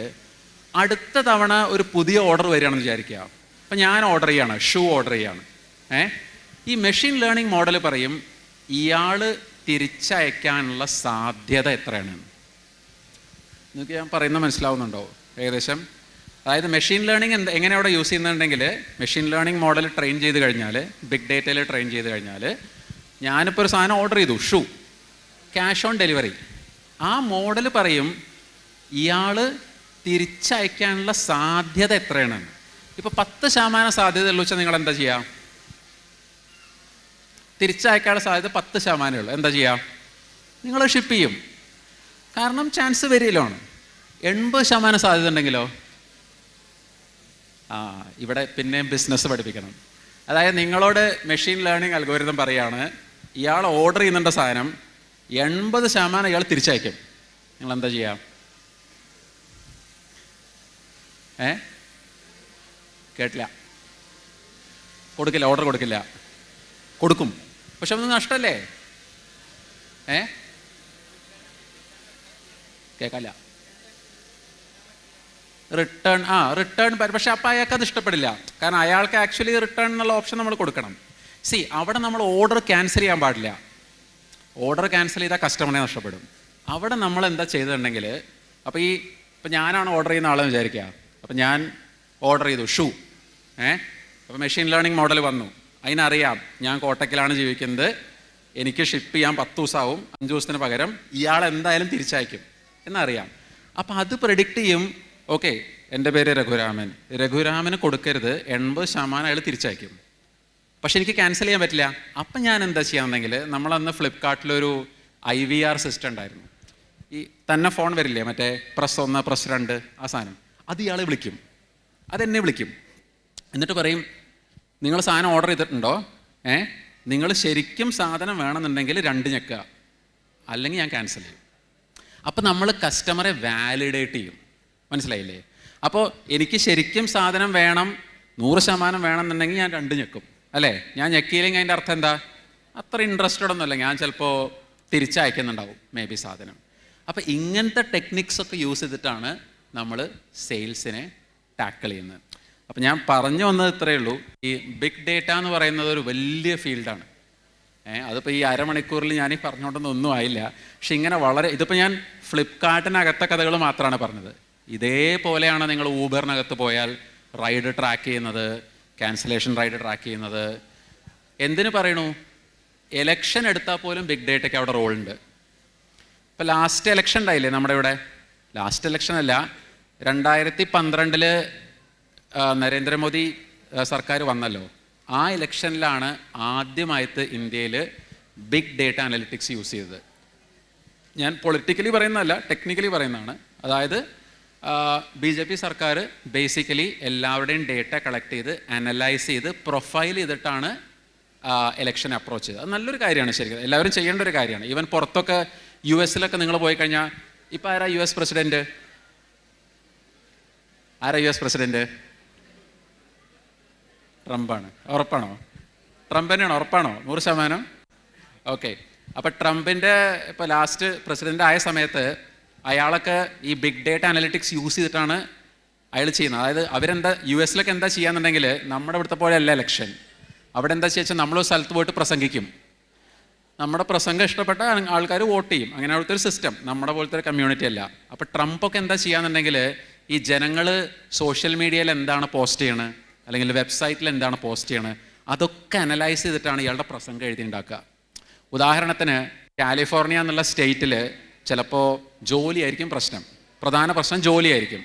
അടുത്ത തവണ ഒരു പുതിയ ഓർഡർ വരികയാണെന്ന് വിചാരിക്കുക. അപ്പം ഞാൻ ഓർഡർ ചെയ്യാണ്, ഷൂ ഓർഡർ ചെയ്യാണ്. ഈ മെഷീൻ ലേണിംഗ് മോഡൽ പറയും ഇയാൾ തിരിച്ചയക്കാനുള്ള സാധ്യത എത്രയാണ്. നിങ്ങൾക്ക് ഞാൻ പറയുന്നത് മനസ്സിലാവുന്നുണ്ടോ ഏകദേശം? അതായത് മെഷീൻ ലേണിംഗ് എങ്ങനെ അവിടെ യൂസ് ചെയ്യുന്നുണ്ടെങ്കിൽ, മെഷീൻ ലേണിംഗ് മോഡൽ ട്രെയിൻ ചെയ്ത് കഴിഞ്ഞാൽ, ബിഗ് ഡേറ്റയിൽ ട്രെയിൻ ചെയ്ത് കഴിഞ്ഞാൽ, ഞാനിപ്പോൾ ഒരു സാധനം ഓർഡർ ചെയ്തു, ഷൂ, ക്യാഷ് ഓൺ ഡെലിവറി. ആ മോഡൽ പറയും ഇയാൾ തിരിച്ചയക്കാനുള്ള സാധ്യത എത്രയാണ്. ഇപ്പോൾ 10% സാധ്യത ഉള്ളൂ വെച്ചാൽ നിങ്ങൾ എന്താ ചെയ്യുക? തിരിച്ചയക്കാനുള്ള സാധ്യത 10% ഉള്ളൂ. എന്താ ചെയ്യുക? നിങ്ങൾ ഷിപ്പ് ചെയ്യും. കാരണം ചാൻസ് വരില്ലാണ്. 80% സാധ്യത ഉണ്ടെങ്കിലോ? ഇവിടെ പിന്നെ ബിസിനസ് പഠിപ്പിക്കണം. അതായത് നിങ്ങളോട് മെഷീൻ ലേണിംഗ് അൽഗോരിതം പറയാണ് ഇയാൾ ഓർഡർ ചെയ്യുന്നുണ്ട സാധനം 80% ഇയാൾ തിരിച്ചയക്കും. നിങ്ങൾ എന്താ ചെയ്യുക? കേട്ടില്ല. കൊടുക്കില്ല, ഓർഡർ കൊടുക്കില്ല. കൊടുക്കും, പക്ഷെ അത് നഷ്ടമല്ലേ? കേൾക്കാല്ല. റിട്ടേൺ പക്ഷെ അപ്പം അയാൾക്ക് അത് ഇഷ്ടപ്പെടില്ല. കാരണം അയാൾക്ക് ആക്ച്വലി റിട്ടേൺ എന്നുള്ള ഓപ്ഷൻ നമ്മൾ കൊടുക്കണം. അവിടെ നമ്മൾ ഓർഡർ ക്യാൻസൽ ചെയ്യാൻ പാടില്ല. ഓർഡർ ക്യാൻസൽ ചെയ്താൽ കസ്റ്റമറിനെ നഷ്ടപ്പെടും. അവിടെ നമ്മൾ എന്താ ചെയ്തിട്ടുണ്ടെങ്കിൽ, ഇപ്പം ഞാനാണ് ഓർഡർ ചെയ്യുന്ന ആളെന്ന് വിചാരിക്കുക. അപ്പം ഞാൻ ഓർഡർ ചെയ്തു ഷൂ. അപ്പോൾ മെഷീൻ ലേണിംഗ് മോഡൽ വന്നു. അതിനറിയാം ഞാൻ കോട്ടക്കലാണ് ജീവിക്കുന്നത്, എനിക്ക് ഷിപ്പ് ചെയ്യാൻ 10 ദിവസമാവും, 5 ദിവസത്തിന് പകരം ഇയാൾ എന്തായാലും തിരിച്ചയക്കും എന്നറിയാം. അപ്പം അത് പ്രെഡിക്റ്റ് ചെയ്യും. ഓക്കെ, എൻ്റെ പേര് രഘുരാമന് കൊടുക്കരുത്, 80% അയാൾ തിരിച്ചയക്കും. പക്ഷെ എനിക്ക് ക്യാൻസൽ ചെയ്യാൻ പറ്റില്ല. അപ്പം ഞാൻ എന്താ ചെയ്യാന്നുണ്ടെങ്കിൽ, നമ്മളന്ന് ഫ്ലിപ്കാർട്ടിലൊരു IVR സിസ്റ്റം ഉണ്ടായിരുന്നു. ഈ തന്നെ ഫോൺ വരില്ലേ, മറ്റേ +1 +2 ആ സാധനം, അത് ഇയാളെ വിളിക്കും, അതെന്നെ വിളിക്കും. എന്നിട്ട് പറയും നിങ്ങൾ സാധനം ഓർഡർ ചെയ്തിട്ടുണ്ടോ? നിങ്ങൾ ശരിക്കും സാധനം വേണമെന്നുണ്ടെങ്കിൽ 2 ഞെക്കുക, അല്ലെങ്കിൽ ഞാൻ ക്യാൻസൽ ചെയ്യും. അപ്പോൾ നമ്മൾ കസ്റ്റമറെ വാലിഡേറ്റ് ചെയ്യും. മനസ്സിലായില്ലേ? അപ്പോൾ എനിക്ക് ശരിക്കും സാധനം വേണം, 100% വേണമെന്നുണ്ടെങ്കിൽ ഞാൻ 2 ഞെക്കും, അല്ലേ? ഞാൻ ഞെക്കിയില്ലെങ്കിൽ അതിൻ്റെ അർത്ഥം എന്താ? അത്ര ഇൻട്രസ്റ്റഡ് ഒന്നുമല്ല, ഞാൻ ചിലപ്പോൾ തിരിച്ചയക്കുന്നുണ്ടാവും മേ ബി സാധനം. അപ്പോൾ ഇങ്ങനത്തെ ടെക്നിക്സൊക്കെ യൂസ് ചെയ്തിട്ടാണ് നമ്മൾ സെയിൽസിനെ ടാക്കിൾ ചെയ്യുന്നത്. അപ്പം ഞാൻ പറഞ്ഞു വന്നത് ഇത്രയേ ഉള്ളൂ. ഈ ബിഗ് ഡേറ്റ എന്ന് പറയുന്നത് ഒരു വലിയ ഫീൽഡാണ്. അതിപ്പോൾ ഈ അരമണിക്കൂറിൽ ഞാൻ ഈ പറഞ്ഞുകൊണ്ടൊന്നും ആയില്ല. പക്ഷെ ഇങ്ങനെ ഇതിപ്പോൾ ഞാൻ ഫ്ലിപ്കാർട്ടിനകത്തെ കഥകൾ മാത്രമാണ് പറഞ്ഞത്. ഇതേപോലെയാണ് നിങ്ങൾ ഊബറിനകത്ത് പോയാൽ റൈഡ് ട്രാക്ക് ചെയ്യുന്നത്, ക്യാൻസലേഷൻ റൈഡ് ട്രാക്ക് ചെയ്യുന്നത്. എന്തിനു പറയണു? എലക്ഷൻ എടുത്താൽ പോലും ബിഗ് ഡേറ്റയ്ക്ക് അവിടെ റോളുണ്ട്. ഇപ്പോൾ ലാസ്റ്റ് എലക്ഷൻ ഉണ്ടായില്ലേ നമ്മുടെ ഇവിടെ? ലാസ്റ്റ് എലക്ഷൻ അല്ല, 2012 നരേന്ദ്രമോദി സർക്കാർ വന്നല്ലോ. ആ ഇലക്ഷനിലാണ് ആദ്യമായിട്ട് ഇന്ത്യയിൽ ബിഗ് ഡേറ്റ അനലിറ്റിക്സ് യൂസ് ചെയ്തത്. ഞാൻ പൊളിറ്റിക്കലി പറയുന്നതല്ല, ടെക്നിക്കലി പറയുന്നതാണ്. അതായത് BJP സർക്കാർ ബേസിക്കലി എല്ലാവരുടെയും ഡേറ്റ കളക്ട് ചെയ്ത് അനലൈസ് ചെയ്ത് പ്രൊഫൈൽ ചെയ്തിട്ടാണ് ഇലക്ഷൻ അപ്രോച്ച് ചെയ്തത്. അത് നല്ലൊരു കാര്യമാണ് ശരിക്കും, എല്ലാവരും ചെയ്യേണ്ട ഒരു കാര്യമാണ്. ഈവൻ പുറത്തൊക്കെ US നിങ്ങൾ പോയി കഴിഞ്ഞാൽ ഇപ്പോൾ ആരാ US പ്രസിഡൻറ്റ്? ആരാ US പ്രസിഡൻറ്റ്? ട്രംപാണ്. ഉറപ്പാണോ? ട്രംപ് തന്നെയാണോ? ഉറപ്പാണോ? 100%? ഓക്കെ. അപ്പോൾ ട്രംപിൻ്റെ ഇപ്പോൾ ലാസ്റ്റ് പ്രസിഡൻ്റ് ആയ സമയത്ത് അയാളൊക്കെ ഈ ബിഗ് ഡേറ്റ അനലിറ്റിക്സ് യൂസ് ചെയ്തിട്ടാണ് അയാൾ ചെയ്യുന്നത്. അതായത് അവരെന്താ US എന്താ ചെയ്യാന്നുണ്ടെങ്കിൽ നമ്മുടെ ഇവിടുത്തെ പോലെ അല്ല ഇലക്ഷൻ. അവിടെ എന്താ വെച്ചാൽ നമ്മളൊരു സ്ഥലത്ത് പോയിട്ട് പ്രസംഗിക്കും, നമ്മുടെ പ്രസംഗം ഇഷ്ടപ്പെട്ട ആൾക്കാർ വോട്ട് ചെയ്യും. അങ്ങനെ അവിടുത്തെ ഒരു സിസ്റ്റം, നമ്മുടെ പോലത്തെ ഒരു കമ്മ്യൂണിറ്റി അല്ല. അപ്പോൾ ട്രംപൊക്കെ എന്താ ചെയ്യാന്നുണ്ടെങ്കിൽ ഈ ജനങ്ങൾ സോഷ്യൽ മീഡിയയിൽ എന്താണ് പോസ്റ്റ് ചെയ്യണത് അല്ലെങ്കിൽ വെബ്സൈറ്റിൽ എന്താണ് പോസ്റ്റ് ചെയ്യണത് അതൊക്കെ അനലൈസ് ചെയ്തിട്ടാണ് ഇയാളുടെ പ്രസംഗം എഴുതി ഉണ്ടാക്കുക. ഉദാഹരണത്തിന് കാലിഫോർണിയ എന്നുള്ള സ്റ്റേറ്റിൽ ചിലപ്പോൾ ജോലിയായിരിക്കും പ്രശ്നം, പ്രധാന പ്രശ്നം ജോലിയായിരിക്കും.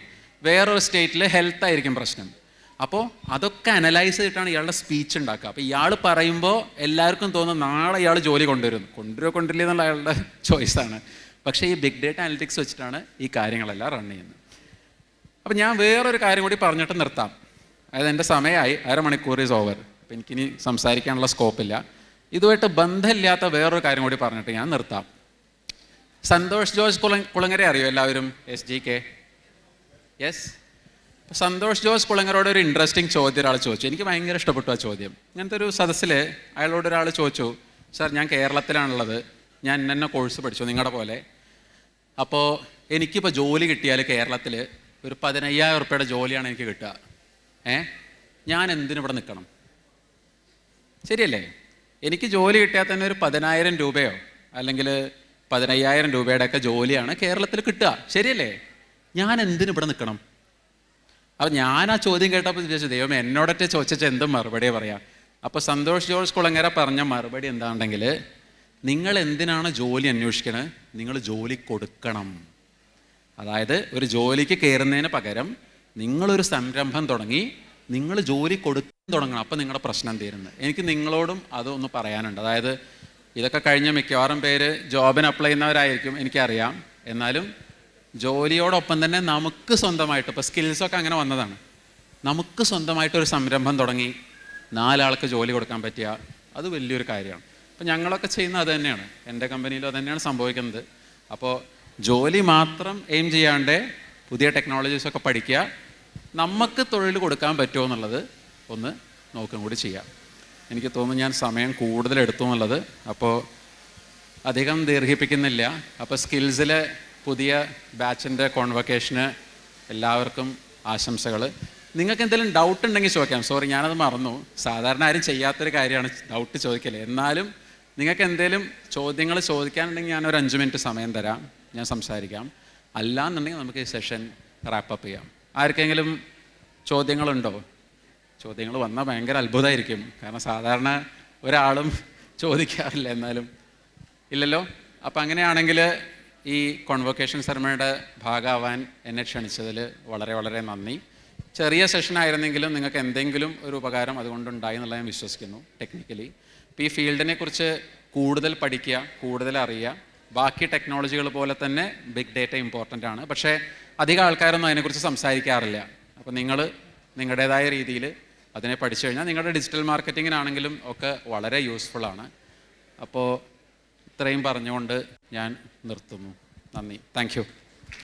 വേറൊരു സ്റ്റേറ്റിൽ ഹെൽത്ത് ആയിരിക്കും പ്രശ്നം. അപ്പോൾ അതൊക്കെ അനലൈസ് ചെയ്തിട്ടാണ് ഇയാളുടെ സ്പീച്ച് ഉണ്ടാക്കുക. അപ്പോൾ ഇയാൾ പറയുമ്പോൾ എല്ലാവർക്കും തോന്നും നാളെ ഇയാൾ ജോലി കൊണ്ടുവരില്ല എന്നുള്ള അയാളുടെ ചോയ്സാണ്. പക്ഷേ ഈ ബിഗ് ഡേറ്റ അനലിറ്റിക്സ് വെച്ചിട്ടാണ് ഈ കാര്യങ്ങളെല്ലാം റൺ ചെയ്യുന്നത്. അപ്പോൾ ഞാൻ വേറൊരു കാര്യം കൂടി പറഞ്ഞിട്ട് നിർത്താം. അതായത് എൻ്റെ സമയമായി, 1/2 മണിക്കൂർ ഈസ് ഓവർ. അപ്പോൾ എനിക്കിനി സംസാരിക്കാനുള്ള സ്കോപ്പില്ല. ഇതുമായിട്ട് ബന്ധമില്ലാത്ത വേറൊരു കാര്യം കൂടി പറഞ്ഞിട്ട് ഞാൻ നിർത്താം. സന്തോഷ് ജോർജ് കുളങ്ങര അറിയോ എല്ലാവരും? SGK. യെസ്. സന്തോഷ് ജോർജ് കുളങ്ങരോട് ഒരു ഇൻട്രസ്റ്റിംഗ് ചോദ്യം ഒരാൾ ചോദിച്ചു. എനിക്ക് ഭയങ്കര ഇഷ്ടപ്പെട്ടു ആ ചോദ്യം. ഇങ്ങനത്തെ ഒരു സദസ്സിൽ അയാളോട് ഒരാൾ ചോദിച്ചു, സാർ ഞാൻ കേരളത്തിലാണുള്ളത്, ഞാൻ ഇന്ന കോഴ്സ് പഠിച്ചു നിങ്ങളുടെ പോലെ, അപ്പോൾ എനിക്കിപ്പോൾ ജോലി കിട്ടിയാൽ കേരളത്തിൽ ഒരു 15,000 ഉറുപ്പിയുടെ ജോലിയാണ് എനിക്ക് കിട്ടുക, ഞാൻ എന്തിനിവിടെ നിൽക്കണം? ശരിയല്ലേ? എനിക്ക് ജോലി കിട്ടിയാൽ തന്നെ ഒരു 10,000 രൂപയോ അല്ലെങ്കിൽ 15,000 രൂപയുടെയൊക്കെ ജോലിയാണ് കേരളത്തിൽ കിട്ടുക, ശരിയല്ലേ? ഞാൻ എന്തിനിവിടെ നിൽക്കണം? അപ്പോൾ ഞാൻ ആ ചോദ്യം കേട്ടപ്പോൾ വിചാരിച്ചു, ദൈവമേ എന്നോടൊക്കെ ചോദിച്ചാൽ എന്തും മറുപടിയെ പറയാം. അപ്പോൾ സന്തോഷ് ജോർജ് കുളങ്ങര പറഞ്ഞ മറുപടി എന്താണെന്നുണ്ടെങ്കിൽ, നിങ്ങൾ എന്തിനാണ് ജോലി അന്വേഷിക്കണത്? നിങ്ങൾ ജോലി കൊടുക്കണം. അതായത് ഒരു ജോലിക്ക് കയറുന്നതിന് പകരം നിങ്ങളൊരു സംരംഭം തുടങ്ങി നിങ്ങൾ ജോലി കൊടുക്കാൻ തുടങ്ങണം. അപ്പോൾ നിങ്ങളുടെ പ്രശ്നം തീരുന്നത്. എനിക്ക് നിങ്ങളോടും അതൊന്ന് പറയാനുണ്ട്. അതായത് ഇതൊക്കെ കഴിഞ്ഞ മിക്കവാറും പേര് ജോബിന് അപ്ലൈ ചെയ്യുന്നവരായിരിക്കും, എനിക്കറിയാം. എന്നാലും ജോലിയോടൊപ്പം തന്നെ നമുക്ക് സ്വന്തമായിട്ട്, ഇപ്പോൾ സ്കിൽസൊക്കെ അങ്ങനെ വന്നതാണ്, നമുക്ക് സ്വന്തമായിട്ടൊരു സംരംഭം തുടങ്ങി 4 ആൾക്ക് ജോലി കൊടുക്കാൻ പറ്റുക, അത് വലിയൊരു കാര്യമാണ്. അപ്പോൾ ഞങ്ങളൊക്കെ ചെയ്യുന്നത് അത് തന്നെയാണ്, എൻ്റെ കമ്പനിയിലും അത് തന്നെയാണ് സംഭവിക്കുന്നത്. അപ്പോൾ ജോലി മാത്രം എയിം ചെയ്യാണ്ട് പുതിയ ടെക്നോളജീസൊക്കെ പഠിക്കുക, നമുക്ക് തൊഴിൽ കൊടുക്കാൻ പറ്റുമോ എന്നുള്ളത് ഒന്ന് നോക്കും കൂടി ചെയ്യാം. എനിക്ക് തോന്നുന്നു ഞാൻ സമയം കൂടുതൽ എടുത്തു എന്നുള്ളത്. അപ്പോൾ അധികം ദീർഘിപ്പിക്കുന്നില്ല. അപ്പോൾ സ്കിൽസിലെ പുതിയ ബാച്ചിൻ്റെ കോൺവൊക്കേഷന് എല്ലാവർക്കും ആശംസകൾ. നിങ്ങൾക്ക് എന്തെങ്കിലും ഡൗട്ട് ഉണ്ടെങ്കിൽ ചോദിക്കാം. സോറി, ഞാനത് മറന്നു. സാധാരണ ആരും ചെയ്യാത്തൊരു കാര്യമാണ് ഡൗട്ട് ചോദിക്കല്. എന്നാലും നിങ്ങൾക്ക് എന്തെങ്കിലും ചോദ്യങ്ങൾ ചോദിക്കാനുണ്ടെങ്കിൽ ഞാനൊരു 5 മിനിറ്റ് സമയം തരാം, ഞാൻ സംസാരിക്കാം. അല്ലാന്നുണ്ടെങ്കിൽ നമുക്ക് ഈ സെഷൻ റാപ്പപ്പ് ചെയ്യാം. ആർക്കെങ്കിലും ചോദ്യങ്ങളുണ്ടോ? ചോദ്യങ്ങൾ വന്നാൽ ഭയങ്കര അത്ഭുതമായിരിക്കും, കാരണം സാധാരണ ഒരാളും ചോദിക്കാറില്ല. എന്നാലും ഇല്ലല്ലോ. അപ്പം അങ്ങനെയാണെങ്കിൽ ഈ കോൺവൊക്കേഷൻ സെറമണിയുടെ ഭാഗമാവാൻ എന്നെ ക്ഷണിച്ചതിൽ വളരെ വളരെ നന്ദി. ചെറിയ സെഷനായിരുന്നെങ്കിലും നിങ്ങൾക്ക് എന്തെങ്കിലും ഒരു ഉപകാരം അതുകൊണ്ടുണ്ടായി എന്നുള്ളത് ഞാൻ വിശ്വസിക്കുന്നു ടെക്നിക്കലി. ഇപ്പോൾ ഈ ഫീൽഡിനെ കുറിച്ച് കൂടുതൽ പഠിക്കുക, കൂടുതൽ അറിയുക. ബാക്കി ടെക്നോളജികൾ പോലെ തന്നെ ബിഗ് ഡേറ്റ ഇമ്പോർട്ടൻ്റ് ആണ്. പക്ഷേ അധികം ആൾക്കാരൊന്നും അതിനെക്കുറിച്ച് സംസാരിക്കാറില്ല. അപ്പോൾ നിങ്ങൾ നിങ്ങളുടേതായ രീതിയിൽ അതിനെ പഠിച്ചു കഴിഞ്ഞാൽ നിങ്ങളുടെ ഡിജിറ്റൽ മാർക്കറ്റിങ്ങിനാണെങ്കിലും ഒക്കെ വളരെ യൂസ്ഫുള്ളാണ്. അപ്പോൾ ഇത്രയും പറഞ്ഞുകൊണ്ട് ഞാൻ നിർത്തുന്നു. നന്ദി. Thank you.